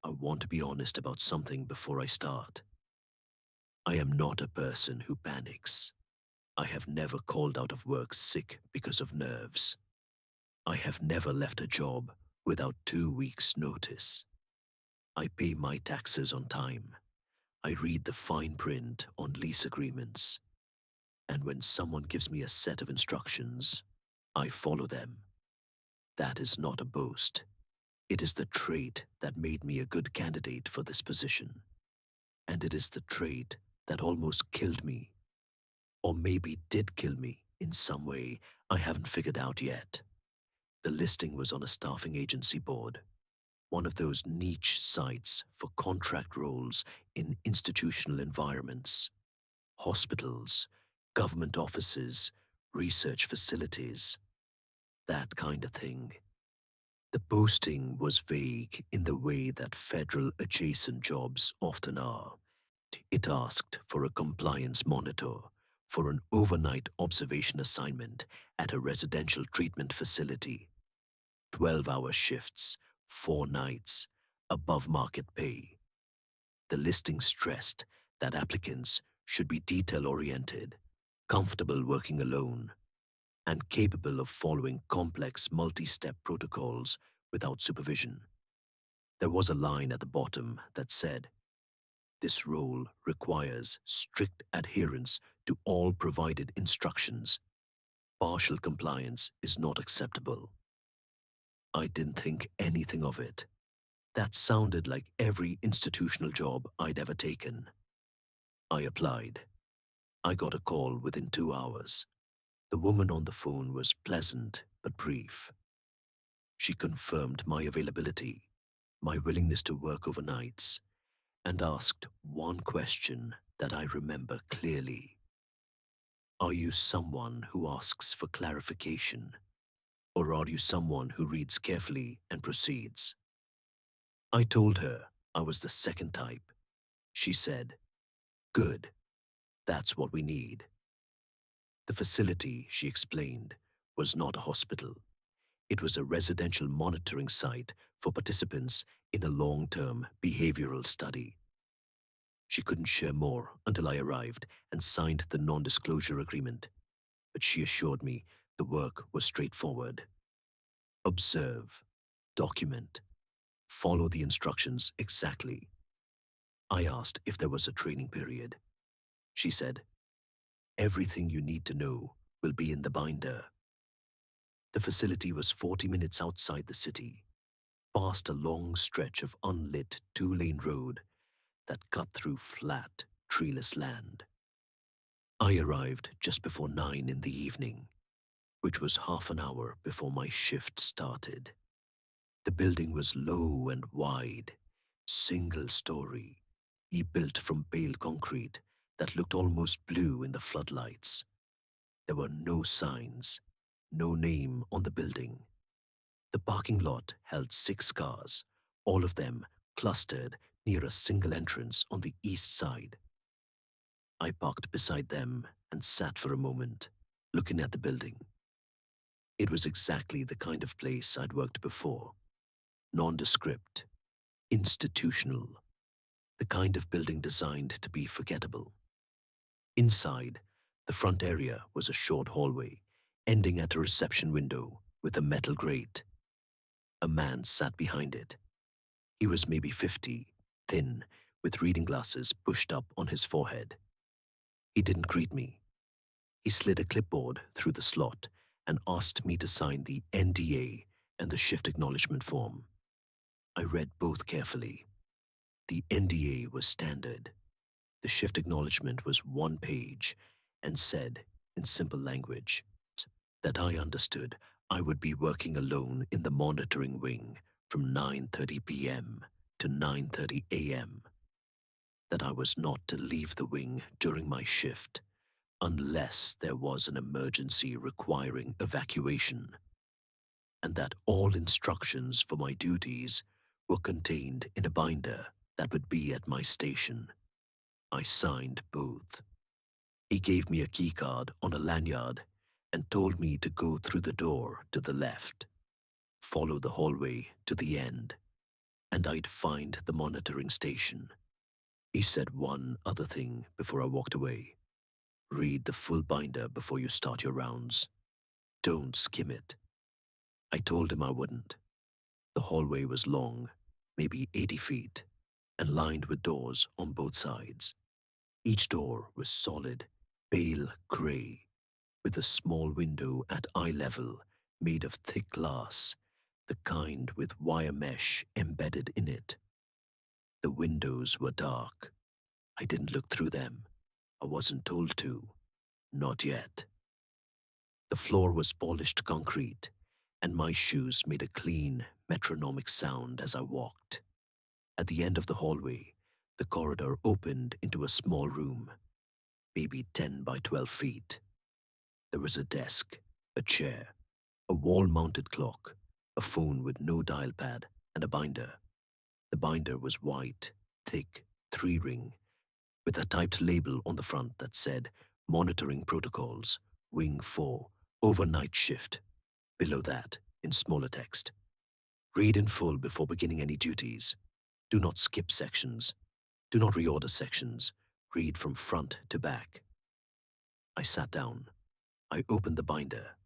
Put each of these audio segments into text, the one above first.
I want to be honest about something before I start. I am not a person who panics. I have never called out of work sick because of nerves. I have never left a job without 2 weeks' notice. I pay my taxes on time. I read the fine print on lease agreements. And when someone gives me a set of instructions, I follow them. That is not a boast. It is the trait that made me a good candidate for this position. And it is the trait that almost killed me, or maybe did kill me in some way I haven't figured out yet. The listing was on a staffing agency board, one of those niche sites for contract roles in institutional environments, hospitals, government offices, research facilities, that kind of thing. The posting was vague in the way that federal adjacent jobs often are. It asked for a compliance monitor for an overnight observation assignment at a residential treatment facility. 12-hour shifts, 4 nights, above market pay. The listing stressed that applicants should be detail-oriented, comfortable working alone, and capable of following complex multi-step protocols without supervision. There was a line at the bottom that said, "This role requires strict adherence to all provided instructions. Partial compliance is not acceptable." I didn't think anything of it. That sounded like every institutional job I'd ever taken. I applied. I got a call within 2 hours. The woman on the phone was pleasant but brief. She confirmed my availability, my willingness to work overnights, and asked one question that I remember clearly. "Are you someone who asks for clarification, or are you someone who reads carefully and proceeds?" I told her I was the second type. She said, "Good, that's what we need." The facility, she explained, was not a hospital. It was a residential monitoring site for participants in a long-term behavioral study. She couldn't share more until I arrived and signed the non-disclosure agreement, but she assured me the work was straightforward. Observe, document, follow the instructions exactly. I asked if there was a training period. She said, "Everything you need to know will be in the binder." The facility was 40 minutes outside the city, past a long stretch of unlit 2-lane road that cut through flat, treeless land. I arrived just before 9 in the evening, which was half an hour before my shift started. The building was low and wide, single-story, built from pale concrete that looked almost blue in the floodlights. There were no signs, no name on the building. The parking lot held 6 cars, all of them clustered near a single entrance on the east side. I parked beside them and sat for a moment, looking at the building. It was exactly the kind of place I'd worked before. Nondescript, institutional, the kind of building designed to be forgettable. Inside, the front area was a short hallway, ending at a reception window with a metal grate. A man sat behind it. He was maybe 50, thin, with reading glasses pushed up on his forehead. He didn't greet me. He slid a clipboard through the slot and asked me to sign the NDA and the shift acknowledgement form. I read both carefully. The NDA was standard. The shift acknowledgement was 1 page and said, in simple language, that I understood I would be working alone in the monitoring wing from 9:30 p.m. to 9:30 a.m., that I was not to leave the wing during my shift unless there was an emergency requiring evacuation, and that all instructions for my duties were contained in a binder that would be at my station. I signed both. He gave me a keycard on a lanyard and told me to go through the door to the left, follow the hallway to the end, and I'd find the monitoring station. He said one other thing before I walked away. Read the full binder before you start your rounds. Don't skim it. I told him I wouldn't. The hallway was long, maybe 80 feet, and lined with doors on both sides. Each door was solid, pale gray, with a small window at eye level made of thick glass, the kind with wire mesh embedded in it. The windows were dark. I didn't look through them. I wasn't told to. Not yet. The floor was polished concrete, and my shoes made a clean, metronomic sound as I walked. At the end of the hallway, the corridor opened into a small room, maybe 10 by 12 feet. There was a desk, a chair, a wall-mounted clock, a phone with no dial pad, and a binder. The binder was white, thick, three-ring, with a typed label on the front that said Monitoring Protocols, Wing 4, Overnight Shift. Below that, in smaller text, read in full before beginning any duties. Do not skip sections. Do not reorder sections. Read from front to back. I sat down. I opened the binder,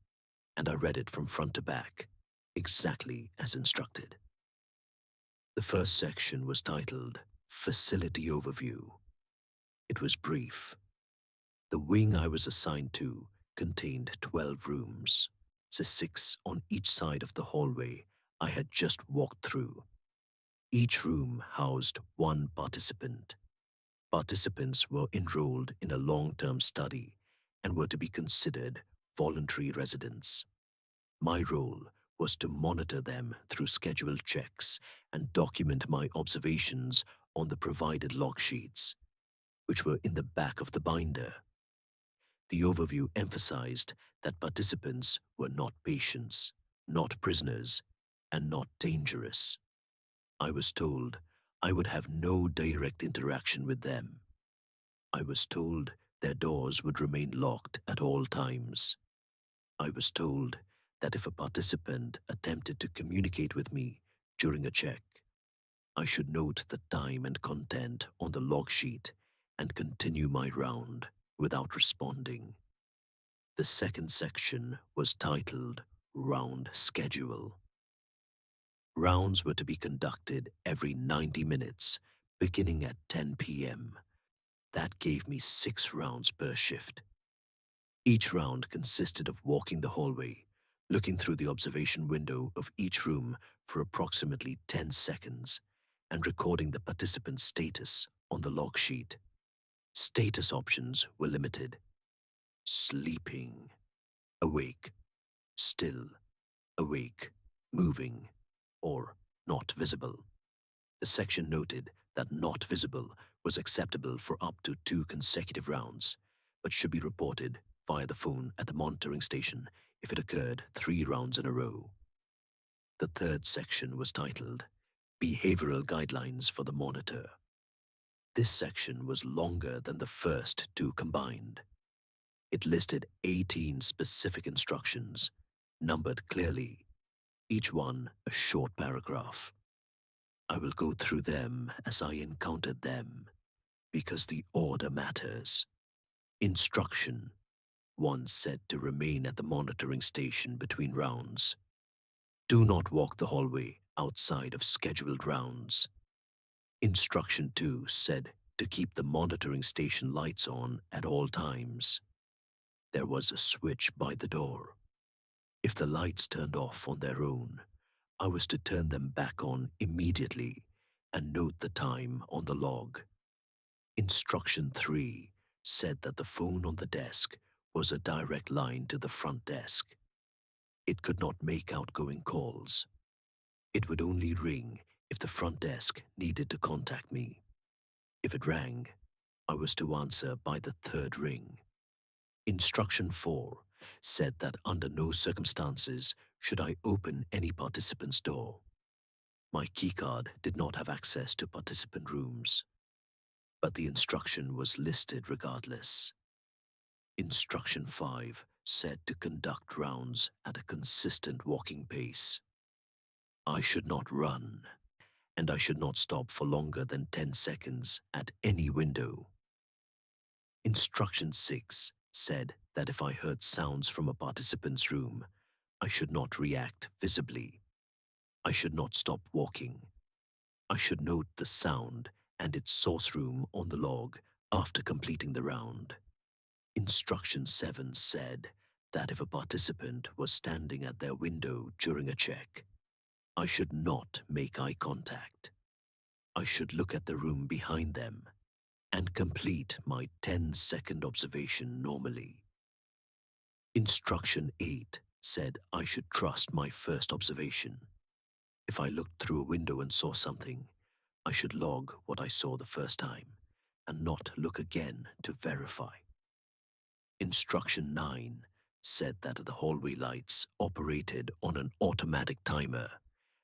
and I read it from front to back, exactly as instructed. The first section was titled Facility Overview. It was brief. The wing I was assigned to contained 12 rooms, the 6 on each side of the hallway I had just walked through. Each room housed one participant. Participants were enrolled in a long-term study and were to be considered voluntary residents. My role was to monitor them through scheduled checks and document my observations on the provided log sheets, which were in the back of the binder. The overview emphasized that participants were not patients, not prisoners, and not dangerous. I was told I would have no direct interaction with them. I was told their doors would remain locked at all times. I was told that if a participant attempted to communicate with me during a check, I should note the time and content on the log sheet and continue my round without responding. The second section was titled Round Schedule. Rounds were to be conducted every 90 minutes, beginning at 10 p.m. That gave me 6 rounds per shift. Each round consisted of walking the hallway, looking through the observation window of each room for approximately 10 seconds, and recording the participant's status on the log sheet. Status options were limited. Sleeping, awake, still, awake, moving, or not visible. The section noted that not visible was acceptable for up to 2 consecutive rounds, but should be reported via the phone at the monitoring station if it occurred 3 rounds in a row. The third section was titled Behavioral Guidelines for the Monitor. This section was longer than the first 2 combined. It listed 18 specific instructions, numbered clearly, each one a short paragraph. I will go through them as I encountered them, because the order matters. Instruction 1 said to remain at the monitoring station between rounds. Do not walk the hallway outside of scheduled rounds. Instruction 2 said to keep the monitoring station lights on at all times. There was a switch by the door. If the lights turned off on their own, I was to turn them back on immediately and note the time on the log. Instruction 3 said that the phone on the desk was a direct line to the front desk. It could not make outgoing calls. It would only ring if the front desk needed to contact me. If it rang, I was to answer by the 3rd ring. Instruction 4 said that under no circumstances should I open any participant's door. My keycard did not have access to participant rooms, but the instruction was listed regardless. Instruction 5 said to conduct rounds at a consistent walking pace. I should not run, and I should not stop for longer than 10 seconds at any window. Instruction 6 said that if I heard sounds from a participant's room, I should not react visibly. I should not stop walking. I should note the sound and its source room on the log after completing the round. Instruction 7 said that if a participant was standing at their window during a check, I should not make eye contact. I should look at the room behind them and complete my 10-second observation normally. Instruction 8 said I should trust my first observation. If I looked through a window and saw something, I should log what I saw the first time and not look again to verify. Instruction 9 said that the hallway lights operated on an automatic timer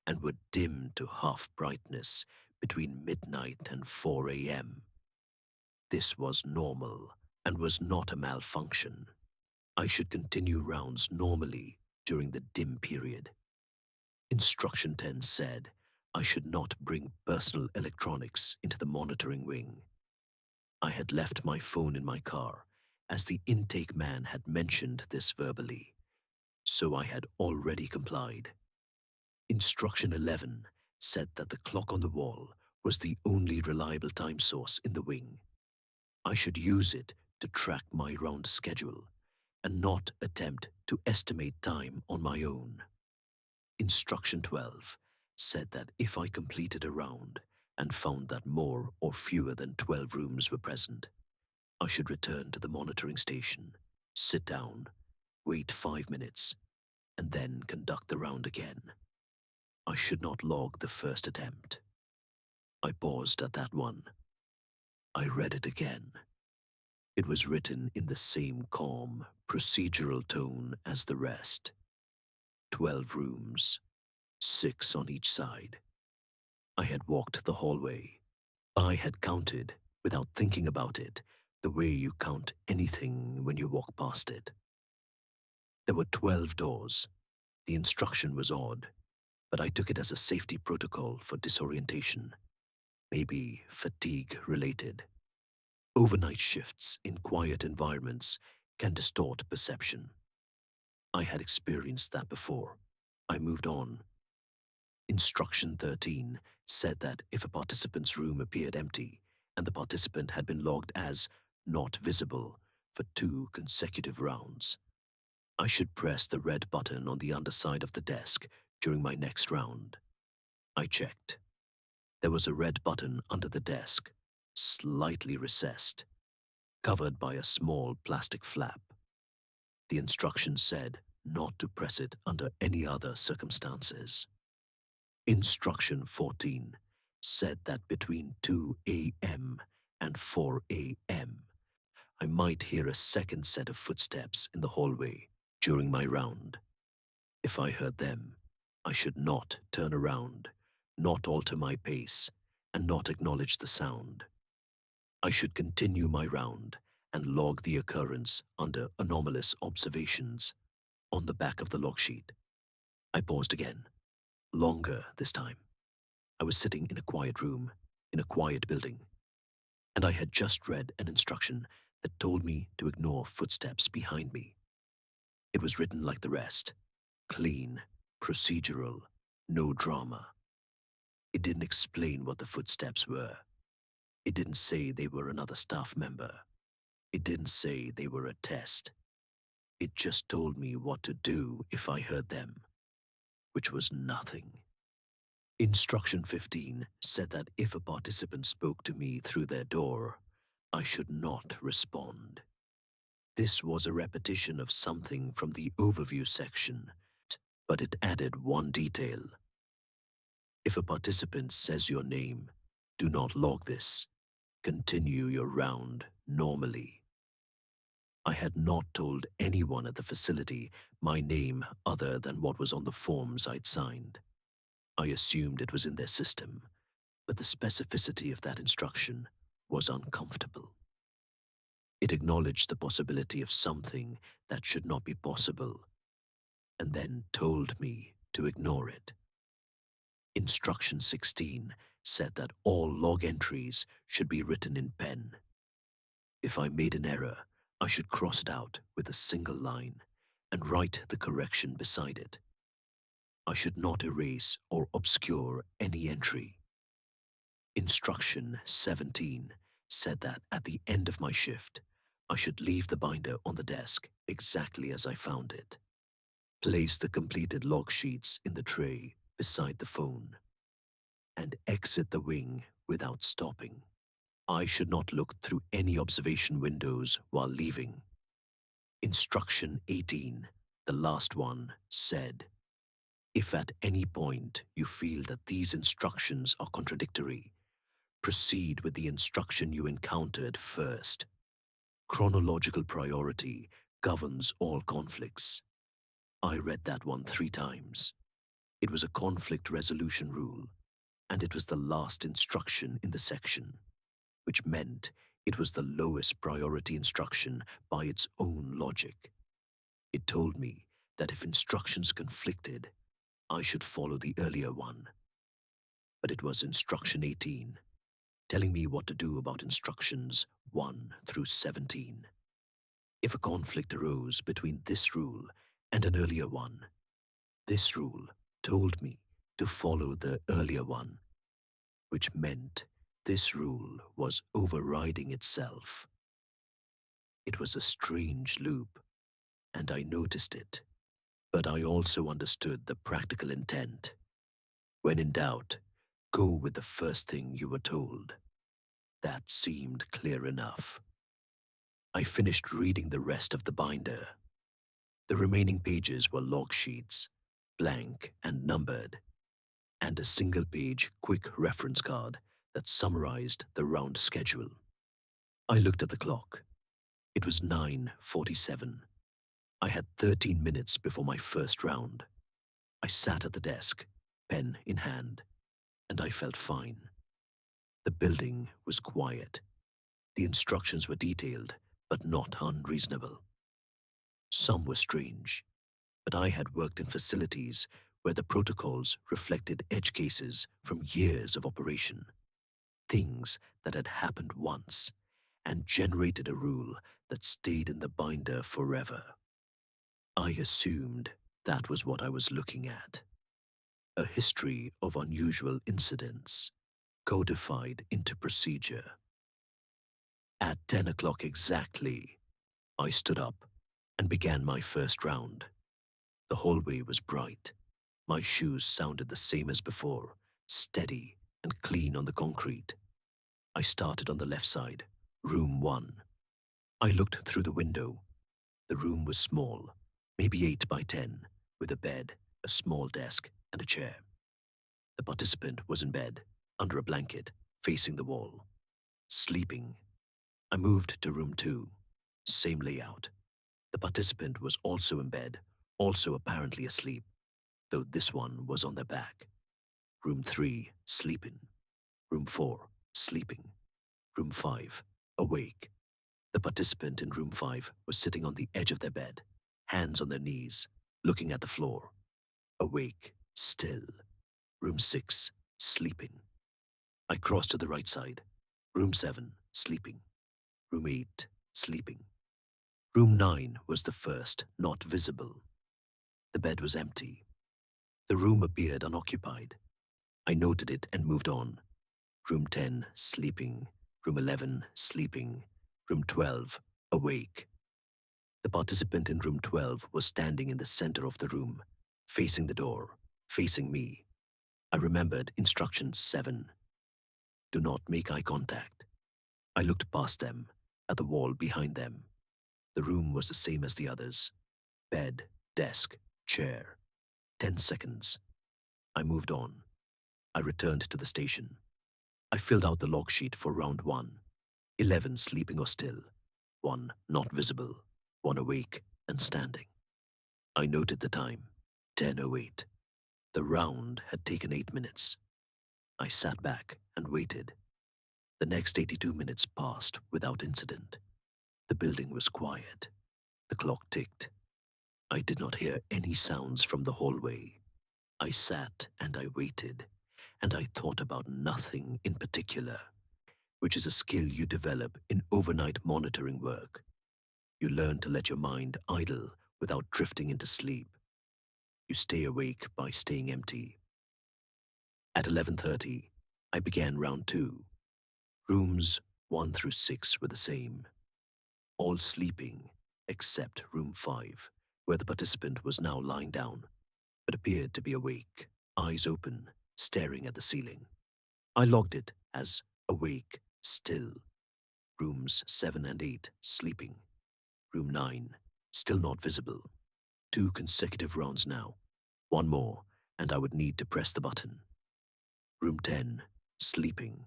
and would dim to half brightness between midnight and 4 a.m. This was normal and was not a malfunction. I should continue rounds normally during the dim period. Instruction 10 said I should not bring personal electronics into the monitoring wing. I had left my phone in my car, as the intake man had mentioned this verbally, so I had already complied. Instruction 11 said that the clock on the wall was the only reliable time source in the wing. I should use it to track my round schedule and not attempt to estimate time on my own. Instruction 12 said that if I completed a round and found that more or fewer than 12 rooms were present, I should return to the monitoring station, sit down, wait 5 minutes, and then conduct the round again. I should not log the first attempt. I paused at that one. I read it again. It was written in the same calm, procedural tone as the rest. 12 rooms, 6 on each side. I had walked the hallway. I had counted, without thinking about it, the way you count anything when you walk past it. There were 12 doors. The instruction was odd, but I took it as a safety protocol for disorientation, maybe fatigue-related. Overnight shifts in quiet environments can distort perception. I had experienced that before. I moved on. Instruction 13 said that if a participant's room appeared empty and the participant had been logged as not visible for 2 consecutive rounds, I should press the red button on the underside of the desk during my next round. I checked. There was a red button under the desk, slightly recessed, covered by a small plastic flap. The instructions said not to press it under any other circumstances. Instruction 14 said that between 2 a.m. and 4 a.m., I might hear a second set of footsteps in the hallway during my round. If I heard them, I should not turn around, not alter my pace, and not acknowledge the sound. I should continue my round and log the occurrence under anomalous observations on the back of the log sheet. I paused again, longer this time. I was sitting in a quiet room, in a quiet building, and I had just read an instruction that told me to ignore footsteps behind me. It was written like the rest, clean, procedural, no drama. It didn't explain what the footsteps were. It didn't say they were another staff member. It didn't say they were a test. It just told me what to do if I heard them, which was nothing. Instruction 15 said that if a participant spoke to me through their door, I should not respond. This was a repetition of something from the overview section, but it added one detail. If a participant says your name, do not log this. Continue your round normally. I had not told anyone at the facility my name other than what was on the forms I'd signed. I assumed it was in their system, but the specificity of that instruction was uncomfortable. It acknowledged the possibility of something that should not be possible, and then told me to ignore it. Instruction 16 said that all log entries should be written in pen. If I made an error, I should cross it out with a single line and write the correction beside it. I should not erase or obscure any entry. Instruction 17 said that at the end of my shift, I should leave the binder on the desk exactly as I found it. Place the completed log sheets in the tray beside the phone, and exit the wing without stopping. I should not look through any observation windows while leaving. Instruction 18, the last one, said, if at any point you feel that these instructions are contradictory, proceed with the instruction you encountered first. Chronological priority governs all conflicts. I read that one 3 times. It was a conflict resolution rule, and it was the last instruction in the section, which meant it was the lowest priority instruction by its own logic. It told me that if instructions conflicted, I should follow the earlier one. But it was instruction 18, telling me what to do about instructions 1 through 17. If a conflict arose between this rule and an earlier one, this rule told me to follow the earlier one, which meant this rule was overriding itself. It was a strange loop, and I noticed it, but I also understood the practical intent. When in doubt, go with the first thing you were told. That seemed clear enough. I finished reading the rest of the binder. The remaining pages were log sheets, blank and numbered, and a single-page quick reference card that summarized the round schedule. I looked at the clock. It was 9:47. I had 13 minutes before my first round. I sat at the desk, pen in hand, and I felt fine. The building was quiet. The instructions were detailed, but not unreasonable. Some were strange, but I had worked in facilities where the protocols reflected edge cases from years of operation, things that had happened once and generated a rule that stayed in the binder forever. I assumed that was what I was looking at. A history of unusual incidents, codified into procedure. At 10 o'clock exactly, I stood up and began my first round. The hallway was bright. My shoes sounded the same as before, steady and clean on the concrete. I started on the left side, room 1. I looked through the window. The room was small, maybe 8 by 10, with a bed, a small desk, and a chair. The participant was in bed, under a blanket, facing the wall, sleeping. I moved to room 2. Same layout. The participant was also in bed, also apparently asleep, though this one was on their back. Room 3, sleeping. Room 4, sleeping. Room 5, awake. The participant in room 5 was sitting on the edge of their bed, hands on their knees, looking at the floor. Awake, still. Room 6, sleeping. I crossed to the right side. Room 7, sleeping. Room 8, sleeping. Room 9 was the first, not visible. The bed was empty. The room appeared unoccupied. I noted it and moved on. Room 10, sleeping. Room 11, sleeping. Room 12, awake. The participant in room 12 was standing in the center of the room, facing the door, facing me. I remembered instruction 7. Do not make eye contact. I looked past them, at the wall behind them. The room was the same as the others. Bed, desk, chair. 10 seconds. I moved on. I returned to the station. I filled out the log sheet for round 1. 11 sleeping or still. 1 not visible. 1 awake and standing. I noted the time. 10:08. The round had taken 8 minutes. I sat back and waited. The next 82 minutes passed without incident. The building was quiet. The clock ticked. I did not hear any sounds from the hallway. I sat and I waited, and I thought about nothing in particular, which is a skill you develop in overnight monitoring work. You learn to let your mind idle without drifting into sleep. You stay awake by staying empty. At 11:30, I began round 2. Rooms 1 through 6 were the same, all sleeping except room 5, where the participant was now lying down, but appeared to be awake, eyes open, staring at the ceiling. I logged it as awake still. Rooms 7 and 8 sleeping. Room 9 still not visible. 2 consecutive rounds now. One more, and I would need to press the button. Room 10 sleeping.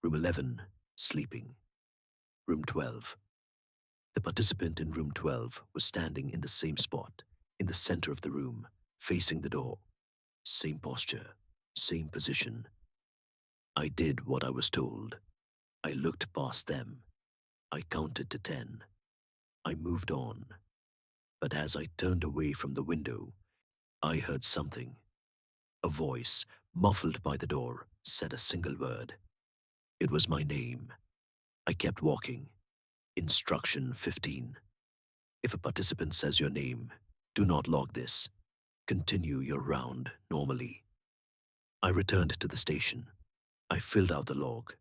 Room 11 sleeping. Room 12. The participant in room 12 was standing in the same spot, in the center of the room, facing the door. Same posture, same position. I did what I was told. I looked past them. I counted to 10. I moved on. But as I turned away from the window, I heard something. A voice, muffled by the door, said a single word. It was my name. I kept walking. Instruction 15. If a participant says your name, do not log this. Continue your round normally. I returned to the station. I filled out the log.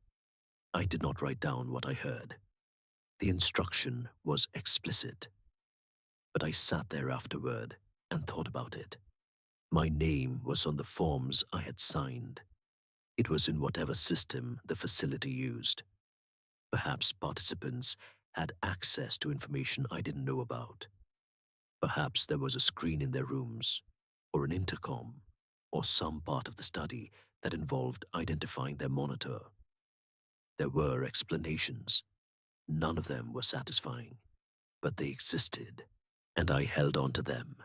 I did not write down what I heard. The instruction was explicit. But I sat there afterward and thought about it. My name was on the forms I had signed. It was in whatever system the facility used. Perhaps participants had access to information I didn't know about. Perhaps there was a screen in their rooms, or an intercom, or some part of the study that involved identifying their monitor. There were explanations. None of them were satisfying, but they existed, and I held on to them.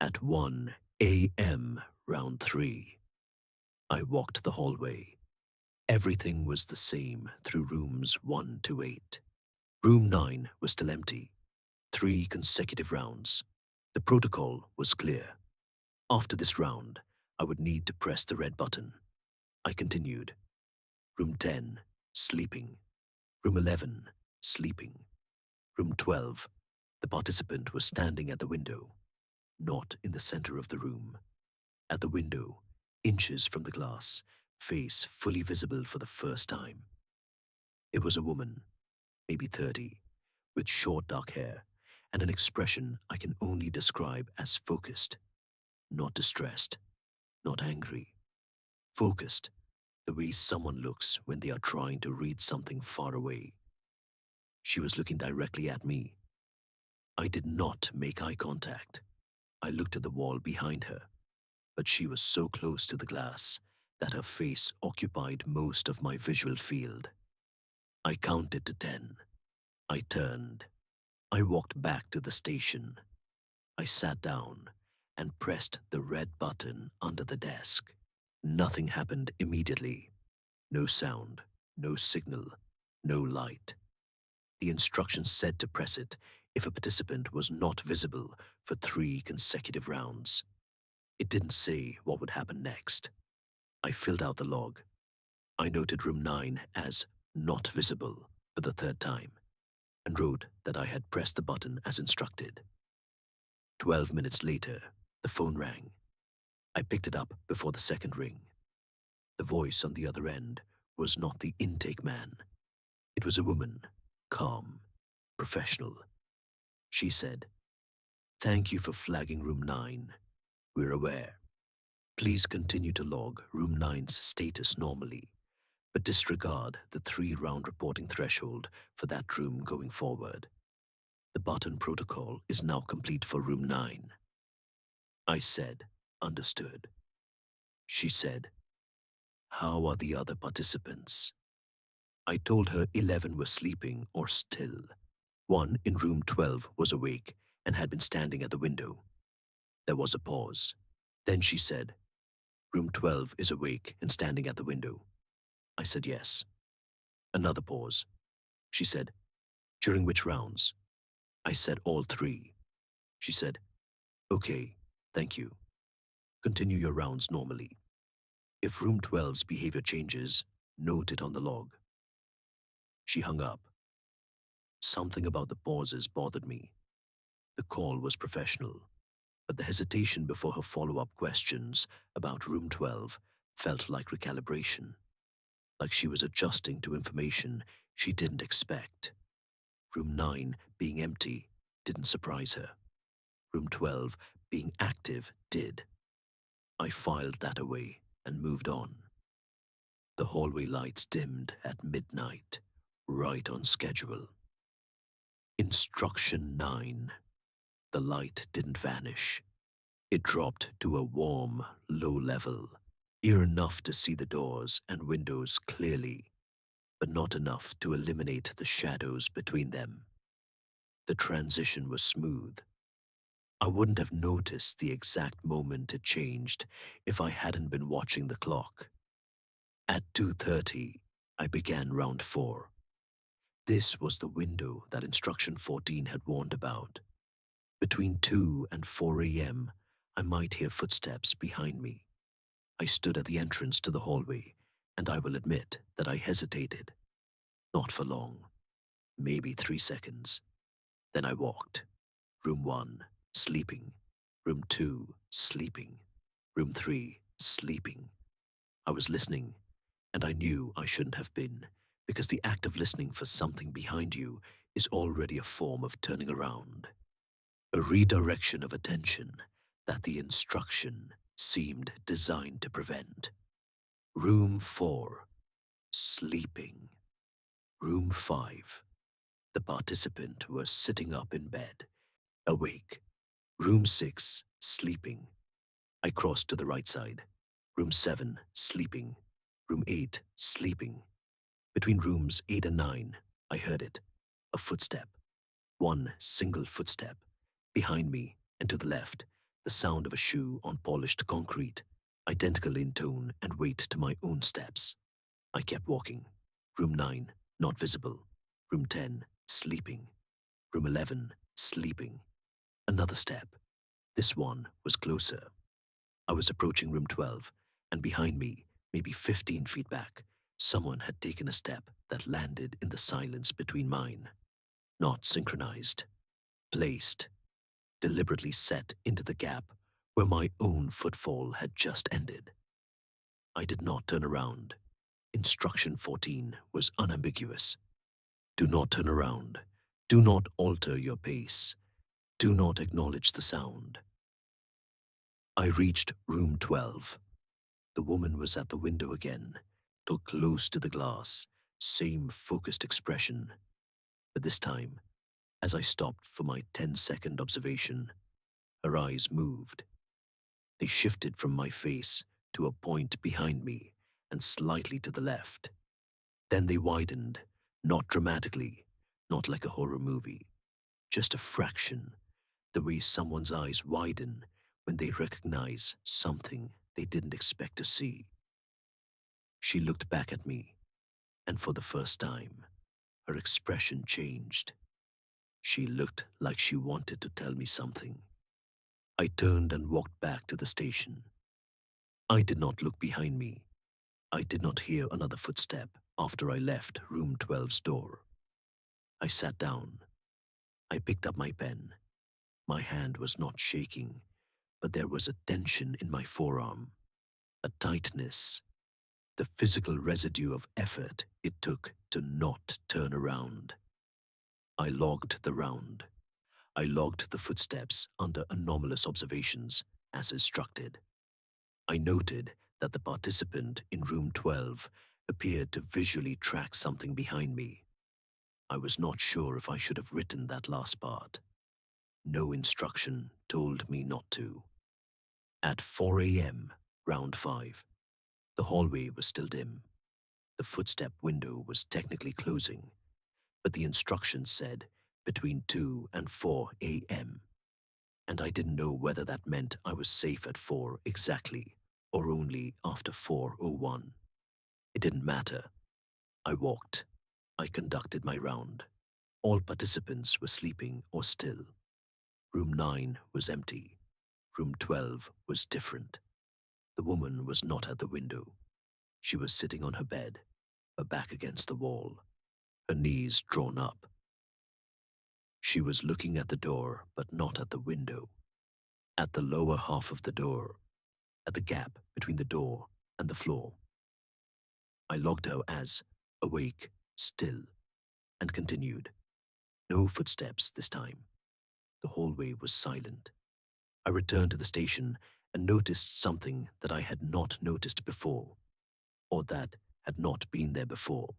At 1 a.m., round 3, I walked the hallway. Everything was the same through rooms 1 to 8. Room 9 was still empty. 3 consecutive rounds. The protocol was clear. After this round, I would need to press the red button. I continued. Room 10, sleeping. Room 11, sleeping. Room 12, the participant was standing at the window, not in the center of the room. At the window, inches from the glass, face fully visible for the first time. It was a woman, maybe 30, with short dark hair and an expression I can only describe as focused, not distressed, not angry. Focused, the way someone looks when they are trying to read something far away. She was looking directly at me. I did not make eye contact. I looked at the wall behind her, but she was so close to the glass that her face occupied most of my visual field. I counted to 10. I turned. I walked back to the station. I sat down and pressed the red button under the desk. Nothing happened immediately. No sound, no signal, no light. The instructions said to press it if a participant was not visible for 3 consecutive rounds. It didn't say what would happen next. I filled out the log. I noted room 9 as not visible for the 3rd time and wrote that I had pressed the button as instructed. 12 minutes later, the phone rang. I picked it up before the 2nd ring. The voice on the other end was not the intake man. It was a woman, calm, professional. She said, "Thank you for flagging room 9. We're aware. Please continue to log room 9's status normally, but disregard the 3-round reporting threshold for that room going forward. The button protocol is now complete for room 9. I said, "Understood." She said, "How are the other participants?" I told her 11 were sleeping or still. 1 in room 12 was awake and had been standing at the window. There was a pause. Then she said, "Room 12 is awake and standing at the window." I said yes. Another pause. She said, "During which rounds?" I said all 3. She said, "Okay, thank you. Continue your rounds normally." If room 12's behavior changes, note it on the log. She hung up. Something about the pauses bothered me. The call was professional, but the hesitation before her follow-up questions about room 12 felt like recalibration, like she was adjusting to information she didn't expect. Room 9 being empty didn't surprise her. Room 12 being active did. I filed that away and moved on. The hallway lights dimmed at midnight, right on schedule. Instruction 9. The light didn't vanish. It dropped to a warm, low level, near enough to see the doors and windows clearly, but not enough to eliminate the shadows between them. The transition was smooth. I wouldn't have noticed the exact moment it changed if I hadn't been watching the clock. At 2:30, I began round 4. This was the window that Instruction 14 had warned about. Between 2 and 4 a.m., I might hear footsteps behind me. I stood at the entrance to the hallway, and I will admit that I hesitated. Not for long, maybe 3 seconds. Then I walked. Room 1, sleeping. Room 2, sleeping. Room 3, sleeping. I was listening, and I knew I shouldn't have been, because the act of listening for something behind you is already a form of turning around. A redirection of attention that the instruction seemed designed to prevent. Room 4, sleeping. Room 5, the participant was sitting up in bed, awake. Room 6, sleeping. I crossed to the right side. Room 7, sleeping. Room 8, sleeping. Between rooms 8 and 9, I heard it. A footstep. One single footstep. Behind me and to the left, the sound of a shoe on polished concrete, identical in tone and weight to my own steps. I kept walking. Room 9, not visible. Room 10, sleeping. Room 11, sleeping. Another step. This one was closer. I was approaching room 12, and behind me, maybe 15 feet back, someone had taken a step that landed in the silence between mine. Not synchronized. Placed. Deliberately set into the gap where my own footfall had just ended. I did not turn around. Instruction 14 was unambiguous. Do not turn around. Do not alter your pace. Do not acknowledge the sound. I reached room 12. The woman was at the window again, still close to the glass, same focused expression. But this time, as I stopped for my 10-second observation, her eyes moved. They shifted from my face to a point behind me and slightly to the left. Then they widened, not dramatically, not like a horror movie, just a fraction, the way someone's eyes widen when they recognize something they didn't expect to see. She looked back at me, and for the first time, her expression changed. She looked like she wanted to tell me something. I turned and walked back to the station. I did not look behind me. I did not hear another footstep after I left room 12's door. I sat down. I picked up my pen. My hand was not shaking, but there was a tension in my forearm, a tightness, the physical residue of effort it took to not turn around. I logged the round. I logged the footsteps under anomalous observations as instructed. I noted that the participant in room 12 appeared to visually track something behind me. I was not sure if I should have written that last part. No instruction told me not to. At 4 a.m., round 5, the hallway was still dim. The footstep window was technically closing, but the instructions said between 2 and 4 a.m., and I didn't know whether that meant I was safe at 4 exactly or only after 4:01. It didn't matter. I walked. I conducted my round. All participants were sleeping or still. Room 9 was empty. Room 12 was different. The woman was not at the window. She was sitting on her bed, her back against the wall, her knees drawn up. She was looking at the door, but not at the window. At the lower half of the door, at the gap between the door and the floor. I logged her as awake, still, and continued. No footsteps this time. The hallway was silent. I returned to the station and noticed something that I had not noticed before, or that had not been there before.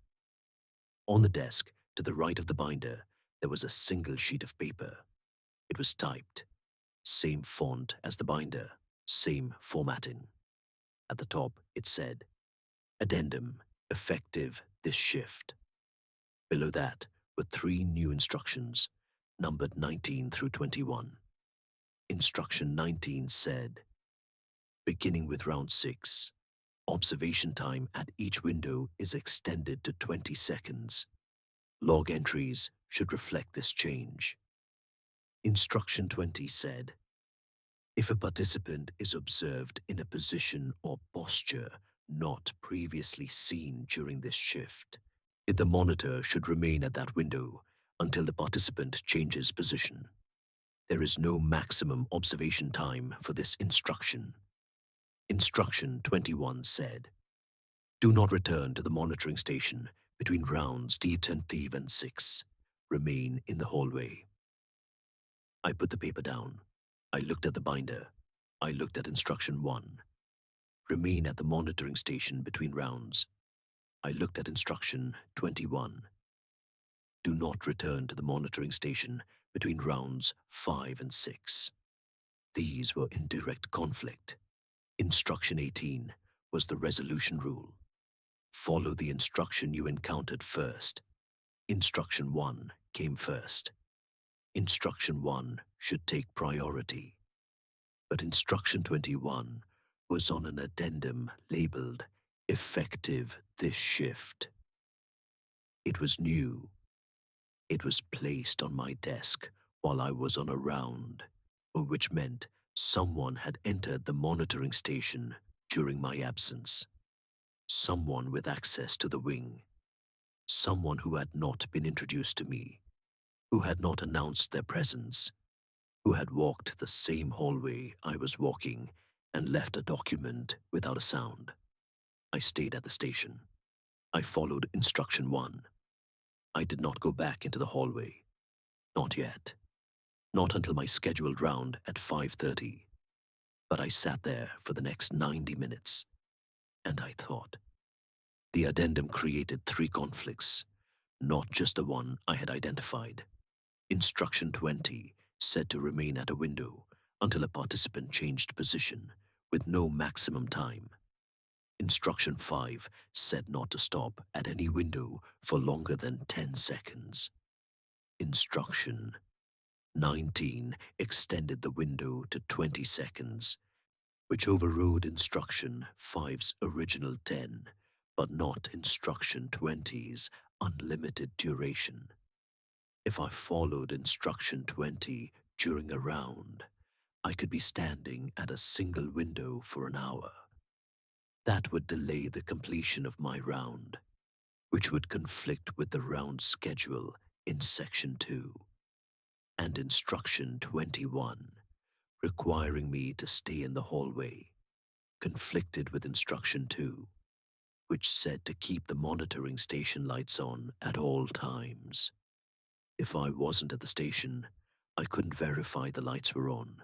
On the desk, to the right of the binder, there was a single sheet of paper. It was typed. Same font as the binder, same formatting. At the top, it said, Addendum, effective this shift. Below that were 3 new instructions, numbered 19 through 21. Instruction 19 said, beginning with round 6, observation time at each window is extended to 20 seconds. Log entries should reflect this change. Instruction 20 said, if a participant is observed in a position or posture not previously seen during this shift, the monitor should remain at that window until the participant changes position. There is no maximum observation time for this instruction. Instruction 21 said, do not return to the monitoring station between rounds D10 and 6. Remain in the hallway. I put the paper down. I looked at the binder. I looked at instruction 1. Remain at the monitoring station between rounds. I looked at instruction 21. Do not return to the monitoring station between rounds 5 and 6. These were in direct conflict. Instruction 18 was the resolution rule. Follow the instruction you encountered first. Instruction 1 came first. Instruction 1 should take priority. But Instruction 21 was on an addendum labeled effective this shift. It was new. It was placed on my desk while I was on a round, which meant someone had entered the monitoring station during my absence. Someone with access to the wing. Someone who had not been introduced to me, who had not announced their presence, who had walked the same hallway I was walking and left a document without a sound. I stayed at the station. I followed instruction 1. I did not go back into the hallway. Not yet. Not until my scheduled round at 5:30. But I sat there for the next 90 minutes. And I thought. The addendum created 3 conflicts, not just the one I had identified. Instruction 20 said to remain at a window until a participant changed position, with no maximum time. Instruction 5 said not to stop at any window for longer than 10 seconds. Instruction 19 extended the window to 20 seconds, which overrode Instruction 5's original 10, but not Instruction 20's unlimited duration. If I followed Instruction 20 during a round, I could be standing at a single window for an hour. That would delay the completion of my round, which would conflict with the round schedule in Section 2, and Instruction 21, requiring me to stay in the hallway, conflicted with Instruction 2, which said to keep the monitoring station lights on at all times. If I wasn't at the station, I couldn't verify the lights were on.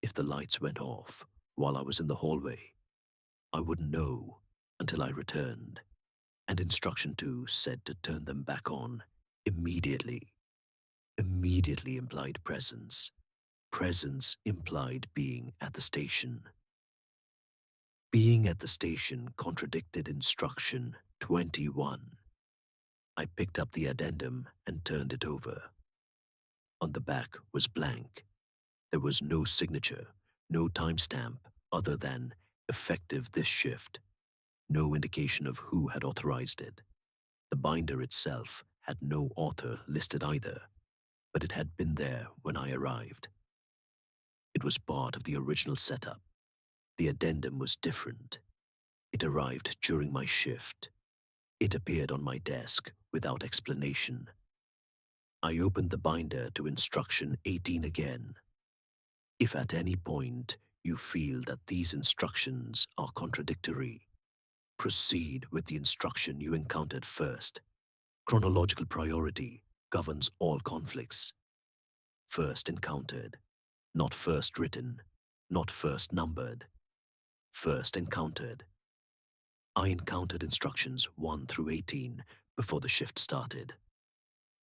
If the lights went off while I was in the hallway, I wouldn't know until I returned, and Instruction 2 said to turn them back on immediately. Immediately implied presence. Presence implied being at the station. Being at the station contradicted Instruction 21. I picked up the addendum and turned it over. On the back was blank. There was no signature, no timestamp other than effective this shift. No indication of who had authorized it. The binder itself had no author listed either, but it had been there when I arrived. It was part of the original setup. The addendum was different. It arrived during my shift. It appeared on my desk without explanation. I opened the binder to instruction 18 again. If at any point you feel that these instructions are contradictory, proceed with the instruction you encountered first. Chronological priority governs all conflicts. First encountered, not first written, not first numbered. First encountered. I encountered instructions 1 through 18 before the shift started.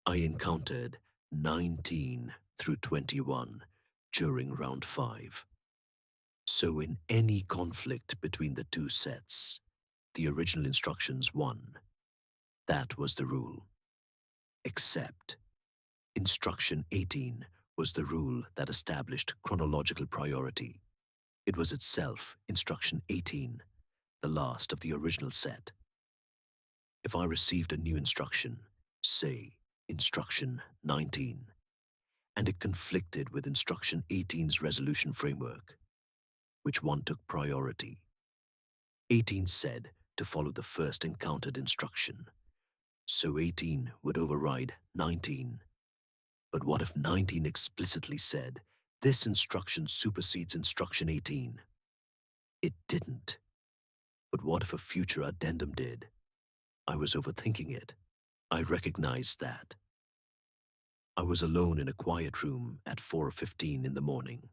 I encountered 19 through 21 during round 5. So in any conflict between the two sets, the original instructions won. That was the rule. Except instruction 18 was the rule that established chronological priority. It was itself instruction 18, the last of the original set. If I received a new instruction, say instruction 19, and it conflicted with instruction 18's resolution framework, which one took priority? 18 said to follow the first encountered instruction, so 18 would override 19. But what if 19 explicitly said, this instruction supersedes instruction 18? It didn't. But what if a future addendum did? I was overthinking it. I recognized that. I was alone in a quiet room at 4:15 in the morning,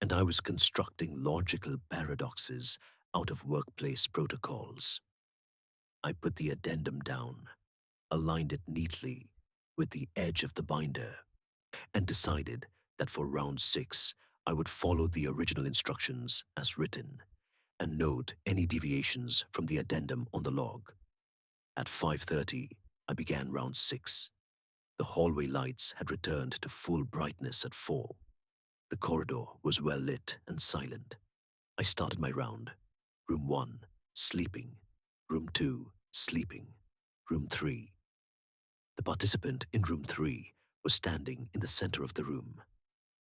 and I was constructing logical paradoxes out of workplace protocols. I put the addendum down, aligned it neatly with the edge of the binder, and decided that for round 6, I would follow the original instructions as written and note any deviations from the addendum on the log. At 5:30, I began round 6. The hallway lights had returned to full brightness at 4. The corridor was well lit and silent. I started my round. Room 1, sleeping. Room 2, sleeping. Room 3. The participant in room 3 was standing in the center of the room.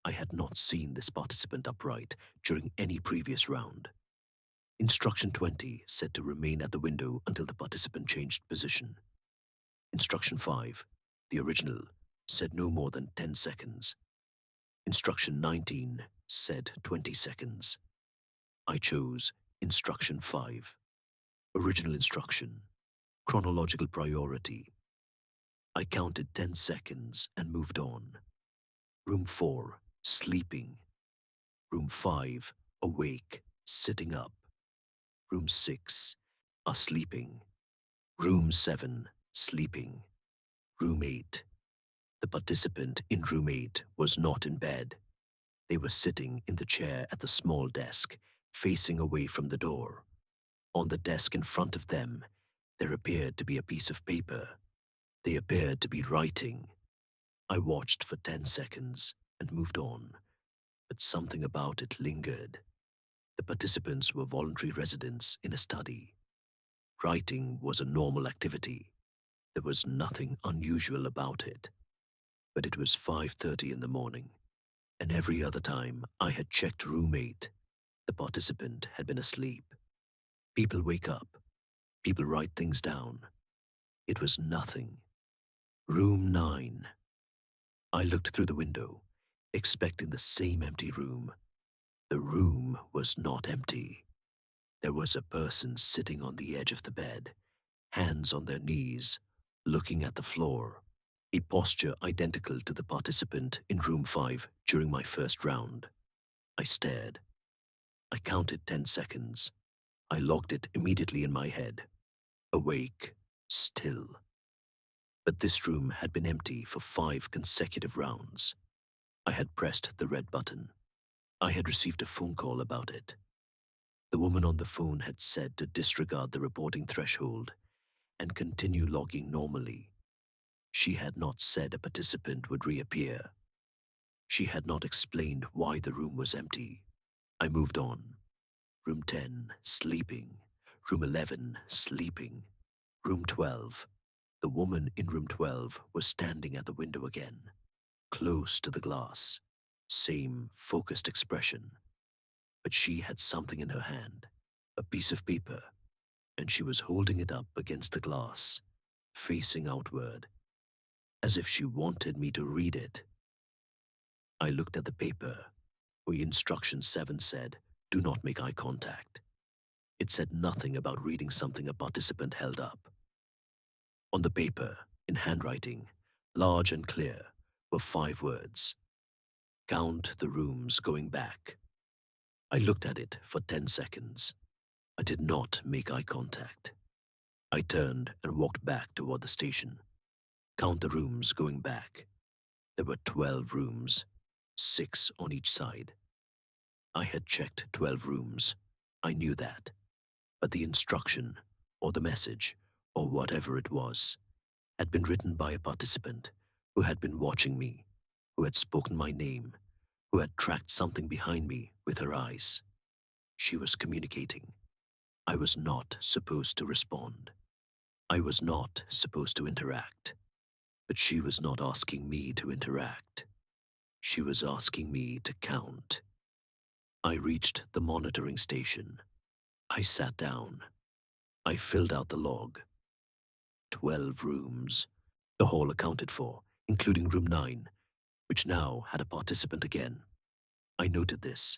I had not seen this participant upright during any previous round. Instruction 20 said to remain at the window until the participant changed position. Instruction 5, the original, said no more than 10 seconds. Instruction 19 said 20 seconds. I chose Instruction 5, original instruction, chronological priority. I counted 10 seconds and moved on. Room 4, sleeping. Room 5, awake, sitting up. Room 6, asleeping. Room 7, sleeping. Room 8. The participant in room 8 was not in bed. They were sitting in the chair at the small desk, facing away from the door. On the desk in front of them, there appeared to be a piece of paper. They appeared to be writing. I watched for 10 seconds and moved on, but something about it lingered. The participants were voluntary residents in a study. Writing was a normal activity. There was nothing unusual about it. But it was 5:30 in the morning, and every other time I had checked room 8, the participant had been asleep. People wake up. People write things down. It was nothing. Room 9. I looked through the window, expecting the same empty room. The room was not empty. There was a person sitting on the edge of the bed, hands on their knees, looking at the floor, a posture identical to the participant in room 5 during my first round. I stared. I counted 10 seconds. I logged it immediately in my head. Awake, still. But this room had been empty for 5 consecutive rounds. I had pressed the red button. I had received a phone call about it. The woman on the phone had said to disregard the reporting threshold and continue logging normally. She had not said a participant would reappear. She had not explained why the room was empty. I moved on. Room 10, sleeping. Room 11, sleeping. Room 12. The woman in room 12 was standing at the window again, close to the glass. Same focused expression. but she had something in her hand, a piece of paper, and she was holding it up against the glass, facing outward, as if she wanted me to read it. I looked at the paper, where instruction 7 said, "Do not make eye contact." It said nothing about reading something a participant held up. On the paper, in handwriting, large and clear, were 5 words. Count the rooms going back. I looked at it for 10 seconds. I did not make eye contact. I turned and walked back toward the station. Count the rooms going back. There were 12 rooms, 6 on each side. I had checked 12 rooms. I knew that. But the instruction, or the message, or whatever it was, had been written by a participant who had been watching me, who had spoken my name, who had tracked something behind me with her eyes. She was communicating. I was not supposed to respond. I was not supposed to interact. But she was not asking me to interact. She was asking me to count. I reached the monitoring station. I sat down. I filled out the log. 12 rooms, the hall accounted for, including room 9, which now had a participant again. I noted this.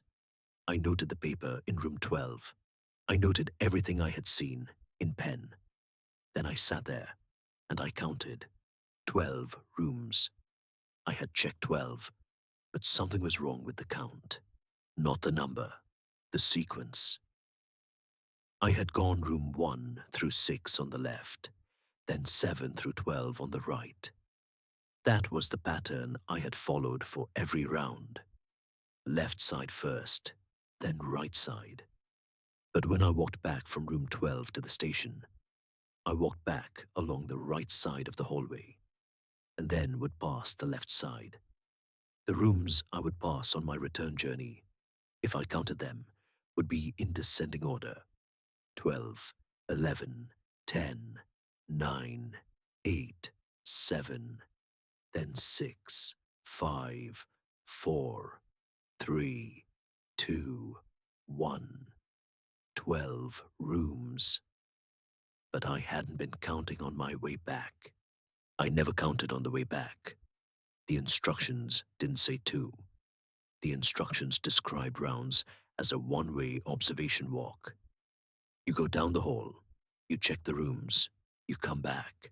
I noted the paper in room 12. I noted everything I had seen in pen. Then I sat there and I counted 12 rooms. I had checked 12, but something was wrong with the count. Not the number, the sequence. I had gone room 1 through 6 on the left, then 7 through 12 on the right. That was the pattern I had followed for every round. Left side first, then right side. But when I walked back from room 12 to the station, I walked back along the right side of the hallway, and then would pass the left side. The rooms I would pass on my return journey, if I counted them, would be in descending order: 12, 11, 10, 9, 8, 7, then 6, 5, 4, 3, 2, 1. 12 rooms. But I hadn't been counting on my way back. I never counted on the way back. The instructions didn't say 2. The instructions described rounds as a one-way observation walk. You go down the hall, you check the rooms, you come back.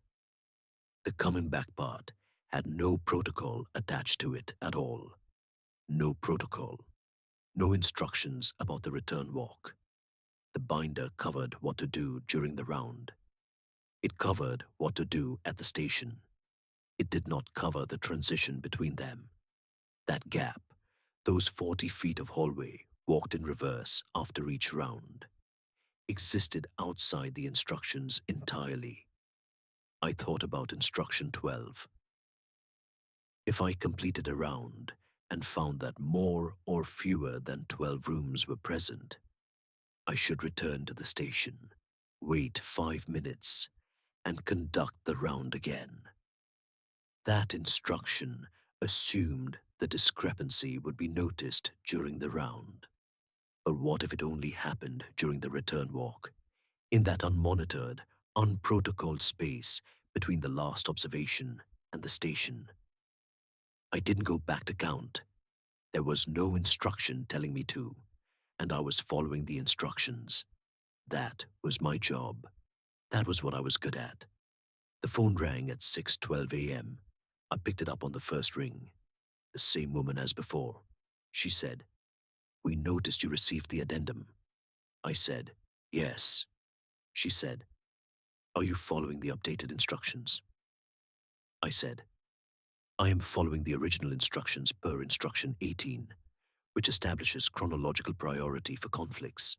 The coming back part had no protocol attached to it at all. No protocol. No instructions about the return walk. The binder covered what to do during the round. It covered what to do at the station. It did not cover the transition between them. That gap, those 40 feet of hallway walked in reverse after each round, existed outside the instructions entirely. I thought about instruction 12. If I completed a round and found that more or fewer than 12 rooms were present, I should return to the station, wait 5 minutes, and conduct the round again. That instruction assumed the discrepancy would be noticed during the round. But what if it only happened during the return walk, in that unmonitored, unprotocoled space between the last observation and the station? I didn't go back to count. There was no instruction telling me to, and I was following the instructions. That was my job. That was what I was good at. The phone rang at 6:12 a.m. I picked it up on the first ring. The same woman as before. She said, "We noticed you received the addendum." I said, "Yes." She said, "Are you following the updated instructions?" I said, "I am following the original instructions per instruction 18, which establishes chronological priority for conflicts."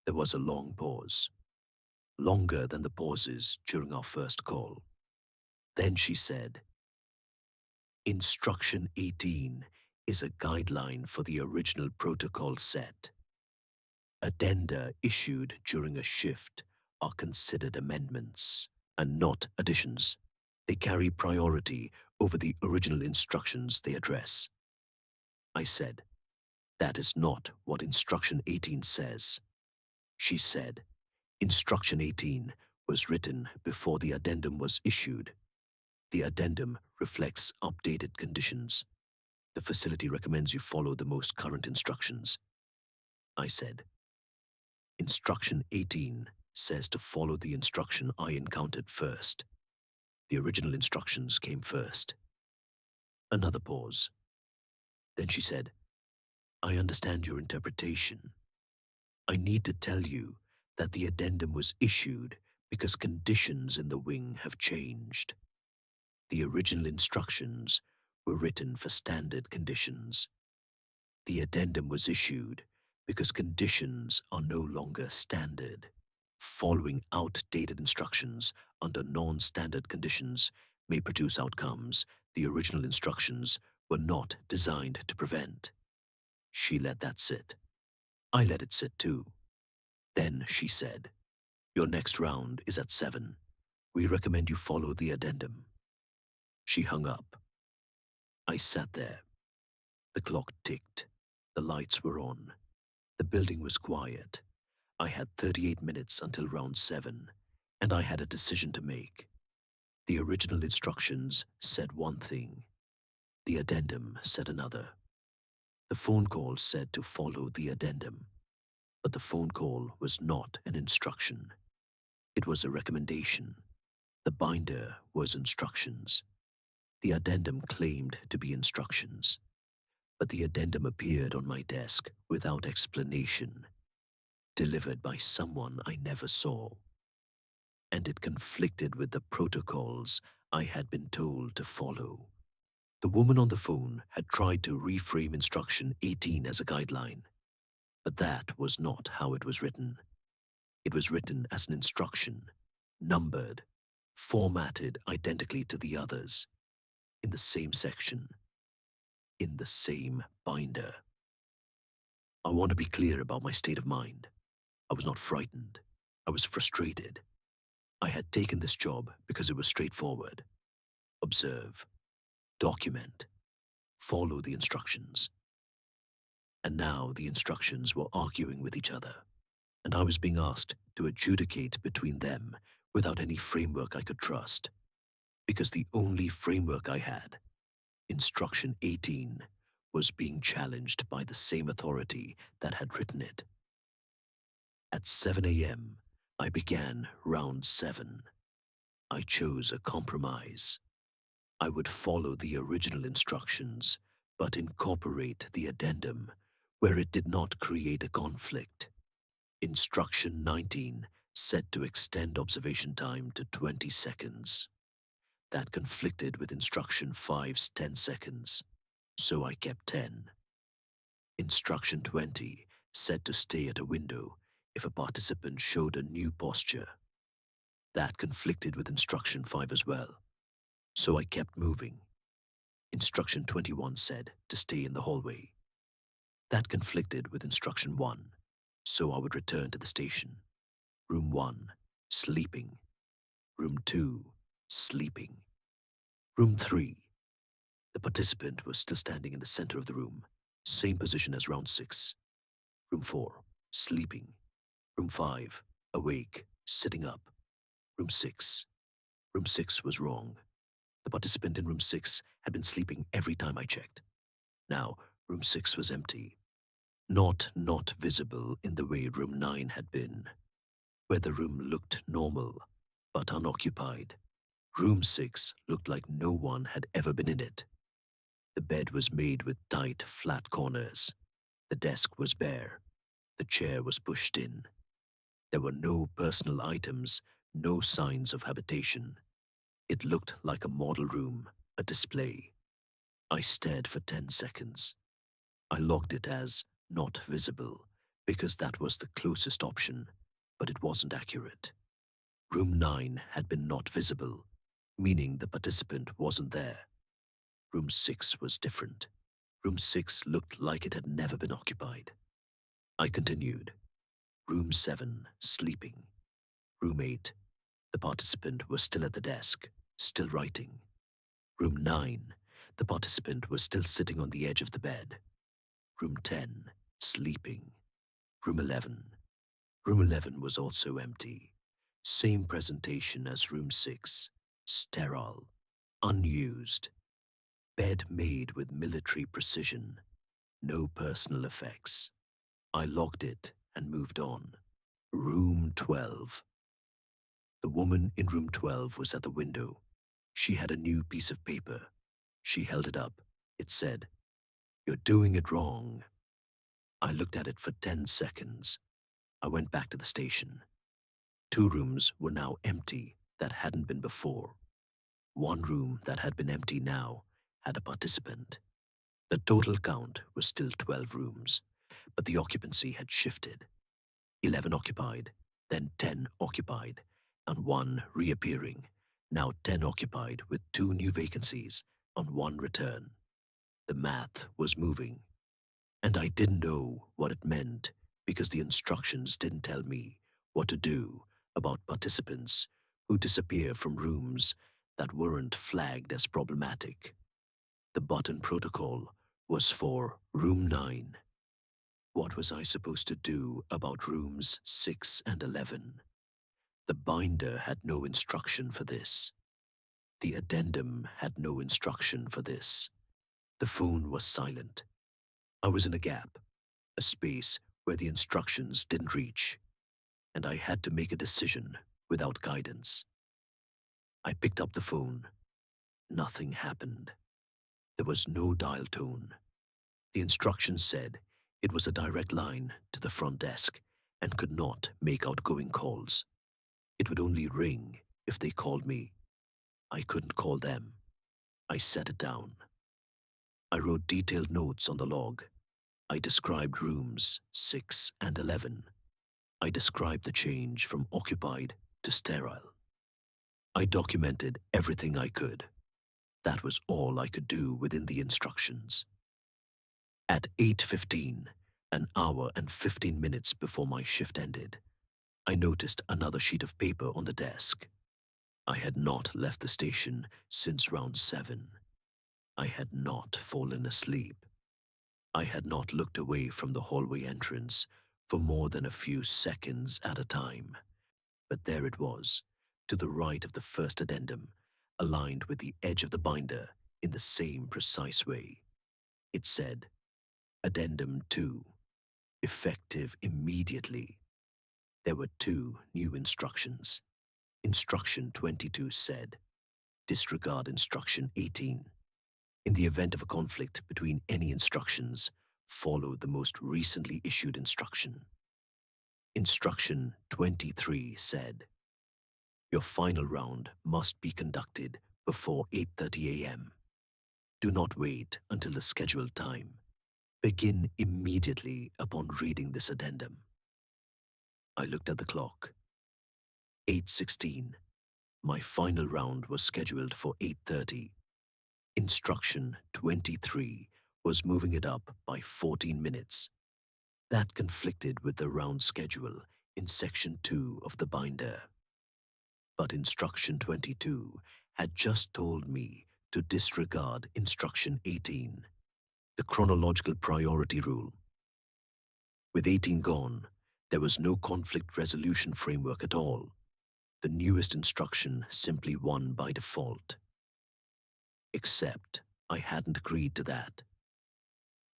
There was a long pause, longer than the pauses during our first call. Then she said, "Instruction 18 is a guideline for the original protocol set. Addenda issued during a shift are considered amendments and not additions. They carry priority over the original instructions they address." I said, That is not what Instruction 18 says. She said, Instruction 18 was written before the addendum was issued. The addendum reflects updated conditions. The facility recommends you follow the most current instructions. I said, Instruction 18 says to follow the instruction I encountered first. The original instructions came first. Another pause. Then she said, I understand your interpretation. I need to tell you that the addendum was issued because conditions in the wing have changed. The original instructions were written for standard conditions. The addendum was issued because conditions are no longer standard. Following outdated instructions under non-standard conditions may produce outcomes the original instructions were not designed to prevent. She let that sit. I let it sit too. Then she said, Your next round is at 7. We recommend you follow the addendum. She hung up. I sat there. The clock ticked. The lights were on. The building was quiet. I had 38 minutes until round 7, and I had a decision to make. The original instructions said one thing. The addendum said another. The phone call said to follow the addendum, but the phone call was not an instruction. It was a recommendation. The binder was instructions. The addendum claimed to be instructions, but the addendum appeared on my desk without explanation, delivered by someone I never saw. And it conflicted with the protocols I had been told to follow. The woman on the phone had tried to reframe Instruction 18 as a guideline, but that was not how it was written. It was written as an instruction, numbered, formatted identically to the others, in the same section, in the same binder. I want to be clear about my state of mind. I was not frightened. I was frustrated. I had taken this job because it was straightforward. Observe, document, follow the instructions. And now the instructions were arguing with each other, and I was being asked to adjudicate between them without any framework I could trust, because the only framework I had, Instruction 18, was being challenged by the same authority that had written it. At 7 a.m., I began round 7. I chose a compromise. I would follow the original instructions, but incorporate the addendum where it did not create a conflict. Instruction 19 said to extend observation time to 20 seconds. That conflicted with Instruction 5's 10 seconds, so I kept 10. Instruction 20 said to stay at a window if a participant showed a new posture. That conflicted with Instruction 5 as well, so I kept moving. Instruction 21 said to stay in the hallway. That conflicted with Instruction 1, so I would return to the station. Room 1, sleeping. Room 2, sleeping. Room 3. The participant was still standing in the center of the room, same position as round 6. Room 4, sleeping. Room 5, awake, sitting up. Room 6. Room 6 was wrong. The participant in room 6 had been sleeping every time I checked. Now, room 6 was empty. Not visible in the way room 9 had been, where the room looked normal, but unoccupied. Room 6 looked like no one had ever been in it. The bed was made with tight, flat corners. The desk was bare. The chair was pushed in. There were no personal items, no signs of habitation. It looked like a model room, a display. I stared for 10 seconds. I logged it as not visible because that was the closest option, but it wasn't accurate. Room 9 had been not visible, meaning the participant wasn't there. Room 6 was different. Room 6 looked like it had never been occupied. I continued. Room 7, sleeping. Room 8, the participant was still at the desk, still writing. Room 9, the participant was still sitting on the edge of the bed. Room 10, sleeping. Room 11. Room 11 was also empty. Same presentation as room 6. Sterile. Unused. Bed made with military precision. No personal effects. I locked it and moved on. Room 12. The woman in room 12 was at the window. She had a new piece of paper. She held it up. It said, "You're doing it wrong." I looked at it for 10 seconds. I went back to the station. 2 rooms were now empty that hadn't been before. 1 room that had been empty now had a participant. The total count was still 12 rooms, but the occupancy had shifted. 11 occupied, then 10 occupied, and 1 reappearing. Now 10 occupied with 2 new vacancies and 1 return. The math was moving, and I didn't know what it meant because the instructions didn't tell me what to do about participants who disappear from rooms that weren't flagged as problematic. The button protocol was for room 9. What was I supposed to do about rooms 6 and 11? The binder had no instruction for this. The addendum had no instruction for this. The phone was silent. I was in a gap, a space where the instructions didn't reach, and I had to make a decision without guidance. I picked up the phone. Nothing happened. There was no dial tone. The instructions said it was a direct line to the front desk and could not make outgoing calls. It would only ring if they called me. I couldn't call them. I set it down. I wrote detailed notes on the log. I described rooms 6 and 11. I described the change from occupied to sterile. I documented everything I could. That was all I could do within the instructions. At 8:15, an hour and 15 minutes before my shift ended, I noticed another sheet of paper on the desk. I had not left the station since round 7. I had not fallen asleep. I had not looked away from the hallway entrance for more than a few seconds at a time. But there it was, to the right of the first addendum, aligned with the edge of the binder in the same precise way. It said, Addendum 2, effective immediately. There were 2 new instructions. Instruction 22 said, disregard Instruction 18. In the event of a conflict between any instructions, follow the most recently issued instruction. Instruction 23 said, your final round must be conducted before 8:30 a.m. Do not wait until the scheduled time. Begin immediately upon reading this addendum. I looked at the clock. 8:16. My final round was scheduled for 8:30. Instruction 23 was moving it up by 14 minutes. That conflicted with the round schedule in Section 2 of the binder. But Instruction 22 had just told me to disregard Instruction 18, the chronological priority rule. With 18 gone, there was no conflict resolution framework at all. The newest instruction simply won by default. Except I hadn't agreed to that.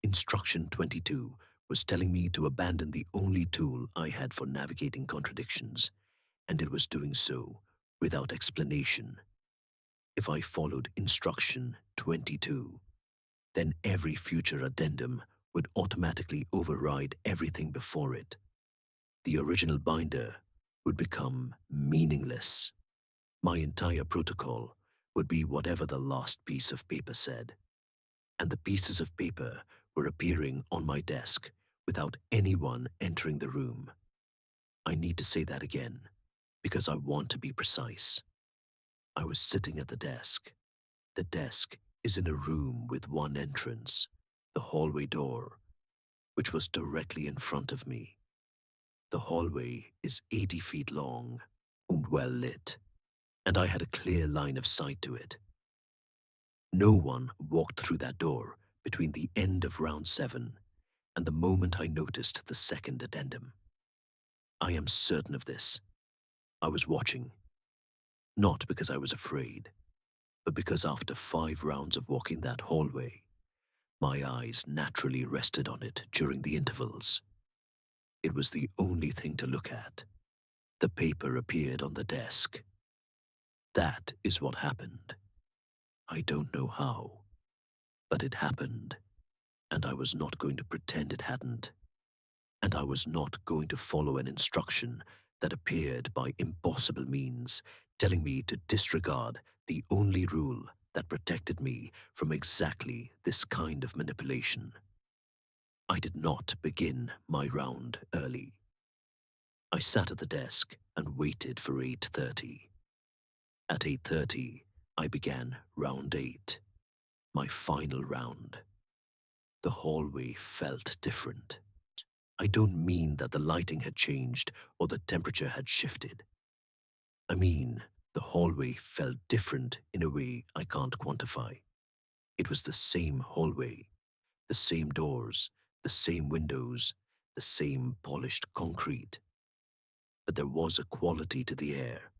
Instruction 22 was telling me to abandon the only tool I had for navigating contradictions, and it was doing so without explanation. If I followed Instruction 22, then every future addendum would automatically override everything before it. The original binder would become meaningless. My entire protocol would be whatever the last piece of paper said, and the pieces of paper were appearing on my desk without anyone entering the room. I need to say that again, because I want to be precise. I was sitting at the desk. The desk is in a room with one entrance, the hallway door, which was directly in front of me. The hallway is 80 feet long and well lit, and I had a clear line of sight to it. No one walked through that door between the end of round 7 And the moment I noticed the second addendum, I am certain of this. I was watching, not because I was afraid, but because after 5 rounds of walking that hallway, my eyes naturally rested on it during the intervals. It was the only thing to look at. The paper appeared on the desk. That is what happened. I don't know how, but it happened, and I was not going to pretend it hadn't. And I was not going to follow an instruction that appeared by impossible means, telling me to disregard the only rule that protected me from exactly this kind of manipulation. I did not begin my round early. I sat at the desk and waited for 8:30. At 8:30, I began round 8, my final round. The hallway felt different. I don't mean that the lighting had changed or the temperature had shifted. I mean, the hallway felt different in a way I can't quantify. It was the same hallway, the same doors, the same windows, the same polished concrete. But there was a quality to the air,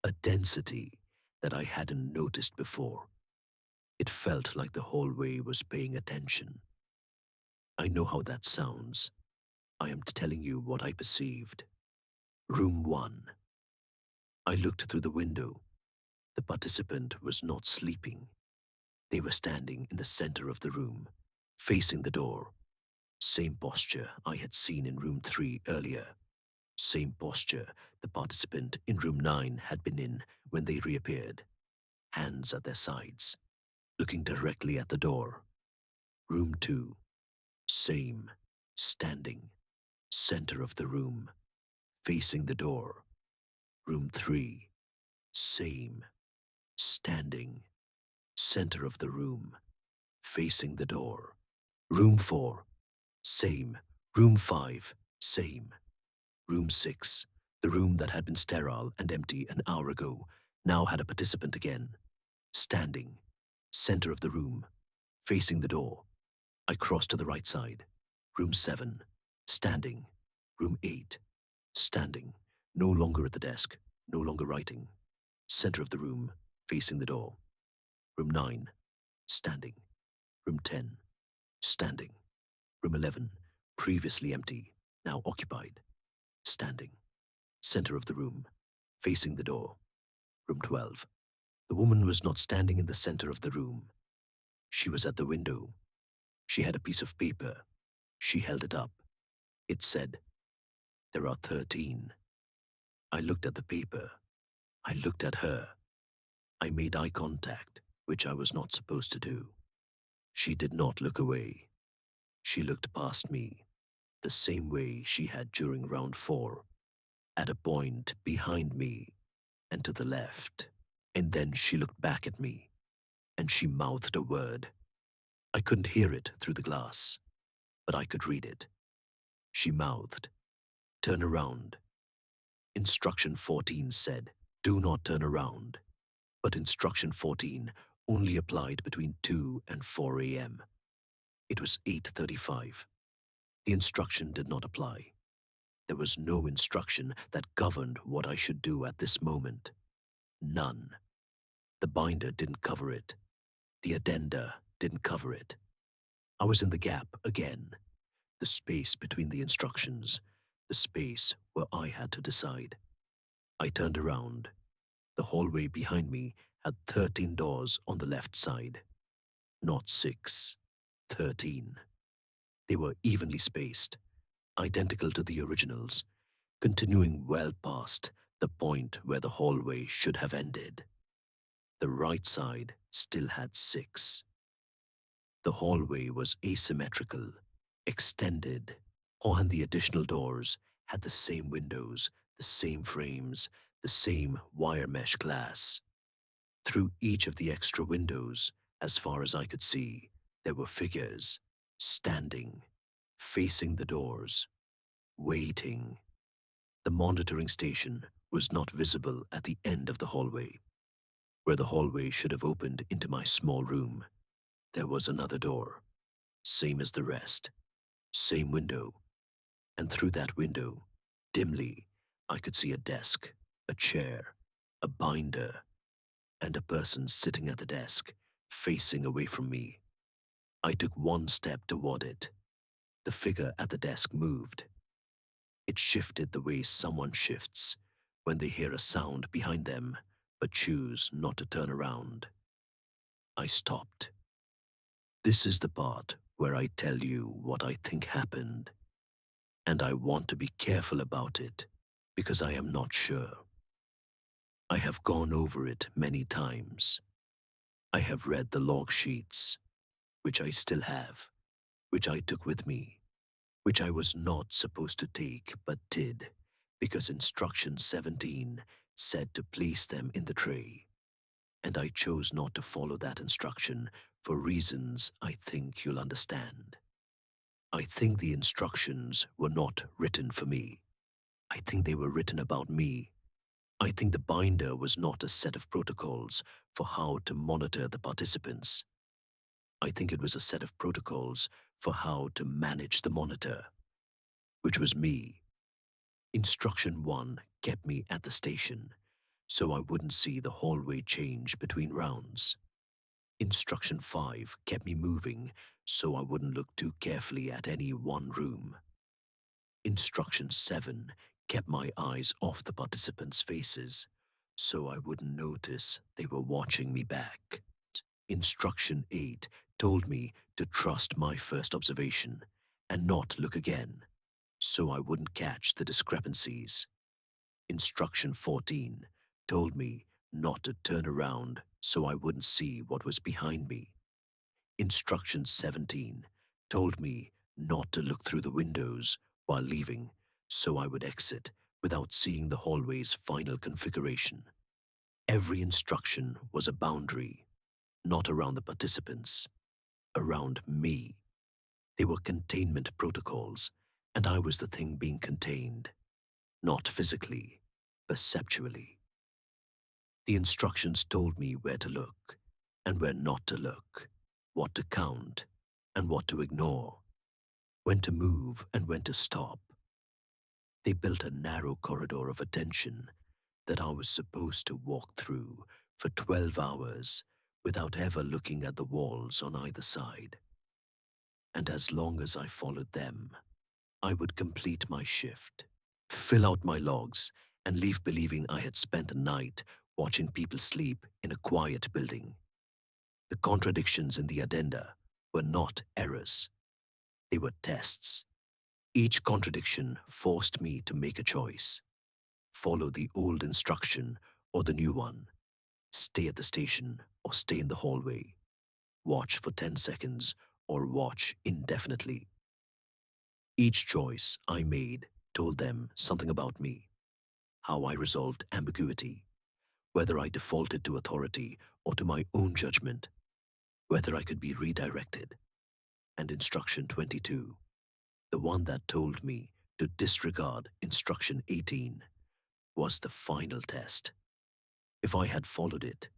a density that I hadn't noticed before. It felt like the hallway was paying attention. I know how that sounds. I am telling you what I perceived. Room 1. I looked through the window. The participant was not sleeping. They were standing in the center of the room, facing the door. Same posture I had seen in room 3 earlier. Same posture the participant in room 9 had been in when they reappeared. Hands at their sides, looking directly at the door. Room 2. Same. Standing. Center of the room. Facing the door. Room 3. Same. Standing. Center of the room. Facing the door. Room 4. Same. Room 5. Same. Room 6. The room that had been sterile and empty an hour ago now had a participant again. Standing. Center of the room. Facing the door. I crossed to the right side. Room 7. Standing. Room 8. Standing. No longer at the desk. No longer writing. Center of the room. Facing the door. Room 9. Standing. Room 10. Standing. Room 11. Previously empty. Now occupied. Standing. Center of the room. Facing the door. Room 12. The woman was not standing in the center of the room. She was at the window. She had a piece of paper. She held it up. It said, "There are 13. I looked at the paper. I looked at her. I made eye contact, which I was not supposed to do. She did not look away. She looked past me, the same way she had during round 4, at a point behind me and to the left. And then she looked back at me, and she mouthed a word. I couldn't hear it through the glass, but I could read it. She mouthed, 'Turn around.' Instruction 14 said, 'Do not turn around.' But instruction 14 only applied between 2 and 4 a.m. It was 8:35. The instruction did not apply. There was no instruction that governed what I should do at this moment. None. The binder didn't cover it. The addenda didn't cover it. I was in the gap again, the space between the instructions, the space where I had to decide. I turned around. The hallway behind me had 13 doors on the left side. Not 6, 13. They were evenly spaced, identical to the originals, continuing well past the point where the hallway should have ended. The right side still had 6. The hallway was asymmetrical, extended, and the additional doors had the same windows, the same frames, the same wire mesh glass. Through each of the extra windows, as far as I could see, there were figures, standing, facing the doors, waiting. The monitoring station was not visible at the end of the hallway. Where the hallway should have opened into my small room, there was another door, same as the rest. Same window, and through that window, dimly, I could see a desk, a chair, a binder, and a person sitting at the desk, facing away from me. I took one step toward it. The figure at the desk moved. It shifted the way someone shifts when they hear a sound behind them but choose not to turn around. I stopped. This is the part where I tell you what I think happened, and I want to be careful about it because I am not sure. I have gone over it many times. I have read the log sheets, which I still have, which I took with me, which I was not supposed to take but did because instruction 17 said to place them in the tray, and I chose not to follow that instruction for reasons I think you'll understand. I think the instructions were not written for me. I think they were written about me. I think the binder was not a set of protocols for how to monitor the participants. I think it was a set of protocols for how to manage the monitor, which was me. Instruction 1 kept me at the station, so I wouldn't see the hallway change between rounds. Instruction 5 kept me moving, so I wouldn't look too carefully at any one room. Instruction 7 kept my eyes off the participants' faces, so I wouldn't notice they were watching me back. Instruction 8 told me to trust my first observation and not look again, so I wouldn't catch the discrepancies. Instruction 14 told me not to turn around so I wouldn't see what was behind me. Instruction 17 told me not to look through the windows while leaving so I would exit without seeing the hallway's final configuration. Every instruction was a boundary, not around the participants, around me. They were containment protocols, and I was the thing being contained, not physically, perceptually. The instructions told me where to look and where not to look, what to count and what to ignore, when to move and when to stop. They built a narrow corridor of attention that I was supposed to walk through for 12 hours without ever looking at the walls on either side. And as long as I followed them, I would complete my shift, fill out my logs, and leave believing I had spent a night watching people sleep in a quiet building. The contradictions in the addenda were not errors. They were tests. Each contradiction forced me to make a choice. Follow the old instruction or the new one. Stay at the station or stay in the hallway. Watch for 10 seconds or watch indefinitely. Each choice I made told them something about me, how I resolved ambiguity, whether I defaulted to authority or to my own judgment, whether I could be redirected. And instruction 22, the one that told me to disregard instruction 18, was the final test. If I had followed it,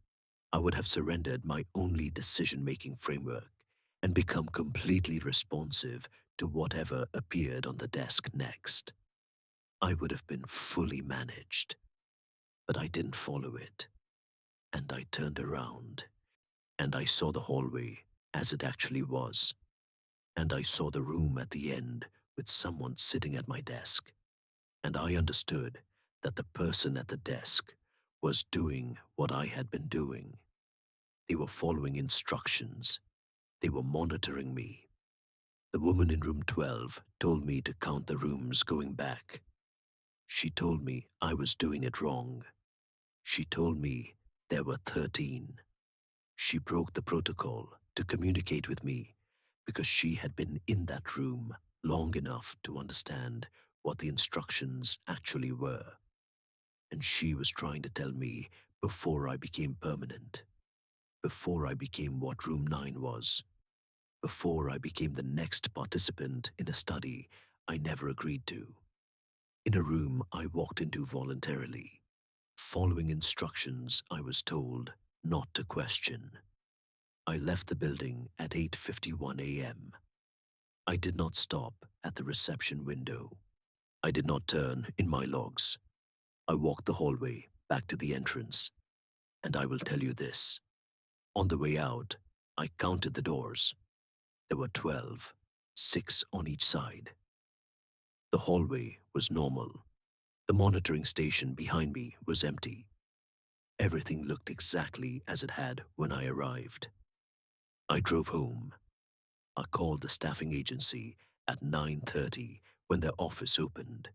I would have surrendered my only decision-making framework and become completely responsive to whatever appeared on the desk next. I would have been fully managed, but I didn't follow it, and I turned around, and I saw the hallway as it actually was, and I saw the room at the end with someone sitting at my desk, and I understood that the person at the desk was doing what I had been doing. They were following instructions. They were monitoring me. The woman in room 12 told me to count the rooms going back. She told me I was doing it wrong. She told me there were 13. She broke the protocol to communicate with me because she had been in that room long enough to understand what the instructions actually were. And she was trying to tell me before I became permanent, before I became what room 9 was, before I became the next participant in a study I never agreed to, in a room I walked into voluntarily, following instructions I was told not to question. I left the building at 8:51 a.m. I did not stop at the reception window. I did not turn in my logs. I walked the hallway back to the entrance, and I will tell you this. On the way out, I counted the doors. There were 12, 6 on each side. The hallway was normal. The monitoring station behind me was empty. Everything looked exactly as it had when I arrived. I drove home. I called the staffing agency at 9:30 when their office opened.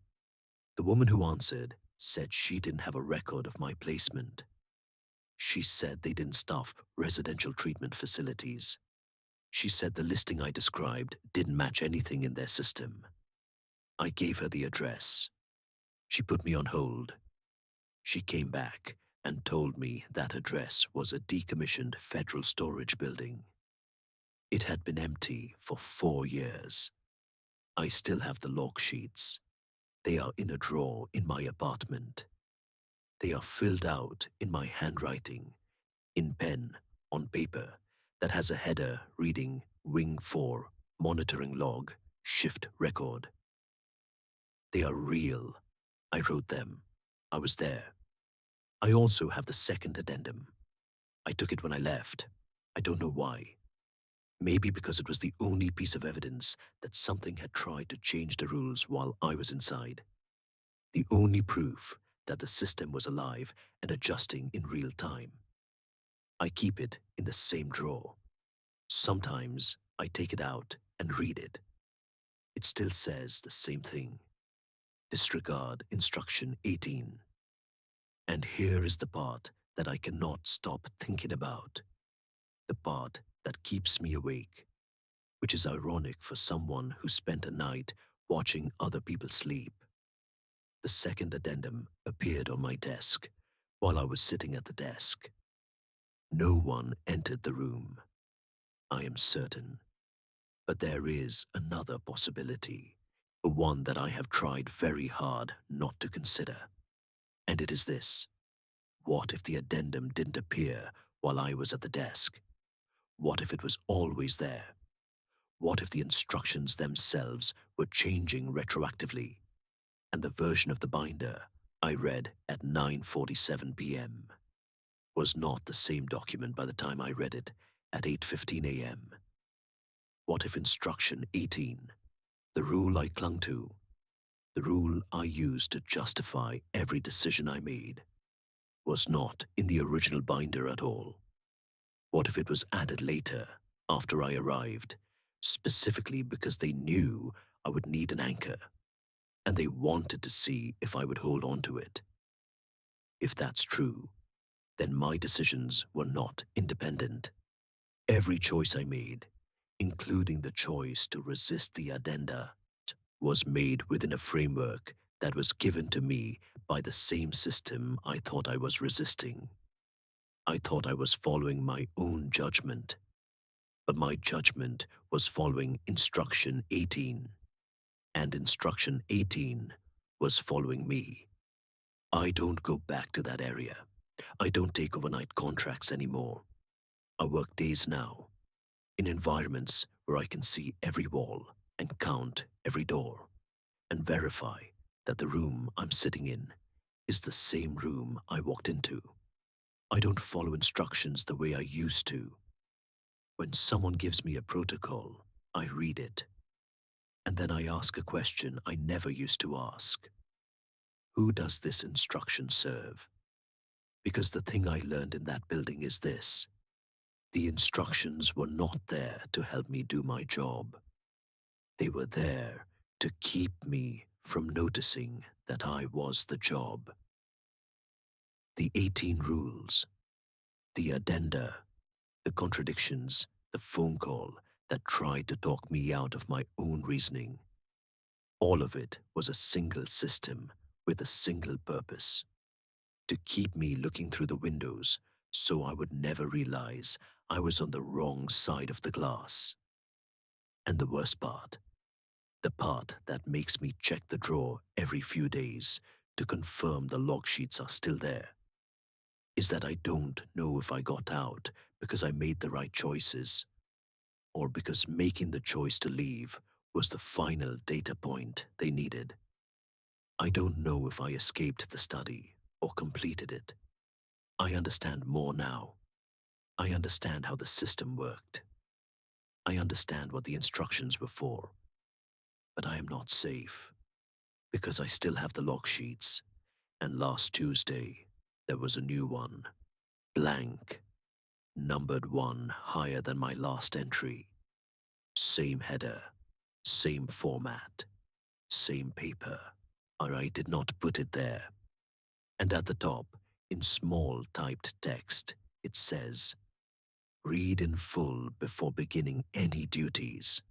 The woman who answered said she didn't have a record of my placement. She said they didn't staff residential treatment facilities. She said the listing I described didn't match anything in their system. I gave her the address. She put me on hold. She came back and told me that address was a decommissioned federal storage building. It had been empty for 4 years. I still have the log sheets. They are in a drawer in my apartment. They are filled out in my handwriting, in pen, on paper, that has a header reading Wing 4, Monitoring Log, Shift Record. They are real. I wrote them. I was there. I also have the second addendum. I took it when I left. I don't know why. Maybe because it was the only piece of evidence that something had tried to change the rules while I was inside. The only proof that the system was alive and adjusting in real time. I keep it in the same drawer. Sometimes I take it out and read it. It still says the same thing. Disregard instruction 18. And here is the part that I cannot stop thinking about. The part that keeps me awake, which is ironic for someone who spent a night watching other people sleep. The second addendum appeared on my desk while I was sitting at the desk. No one entered the room, I am certain. But there is another possibility, one that I have tried very hard not to consider. And it is this. What if the addendum didn't appear while I was at the desk? What if it was always there? What if the instructions themselves were changing retroactively, and the version of the binder I read at 9:47 p.m. was not the same document by the time I read it at 8:15 a.m.? What if instruction 18, the rule I clung to, the rule I used to justify every decision I made, was not in the original binder at all? What if it was added later, after I arrived, specifically because they knew I would need an anchor, and they wanted to see if I would hold on to it? If that's true, then my decisions were not independent. Every choice I made, including the choice to resist the addenda, was made within a framework that was given to me by the same system I thought I was resisting. I thought I was following my own judgment, but my judgment was following instruction 18, and instruction 18 was following me. I don't go back to that area. I don't take overnight contracts anymore. I work days now, in environments where I can see every wall and count every door, and verify that the room I'm sitting in is the same room I walked into. I don't follow instructions the way I used to. When someone gives me a protocol, I read it, and then I ask a question I never used to ask. Who does this instruction serve? Because the thing I learned in that building is this. The instructions were not there to help me do my job. They were there to keep me from noticing that I was the job. The 18 rules, the addenda, the contradictions, the phone call that tried to talk me out of my own reasoning. All of it was a single system with a single purpose: to keep me looking through the windows so I would never realize I was on the wrong side of the glass. And the worst part, the part that makes me check the drawer every few days to confirm the log sheets are still there, is that I don't know if I got out because I made the right choices, or because making the choice to leave was the final data point they needed. I don't know if I escaped the study or completed it. I understand more now. I understand how the system worked. I understand what the instructions were for. But I am not safe, because I still have the log sheets, and last Tuesday there was a new one, blank, numbered one higher than my last entry. Same header, same format, same paper. Or I did not put it there. And at the top, in small typed text, it says, "Read in full before beginning any duties."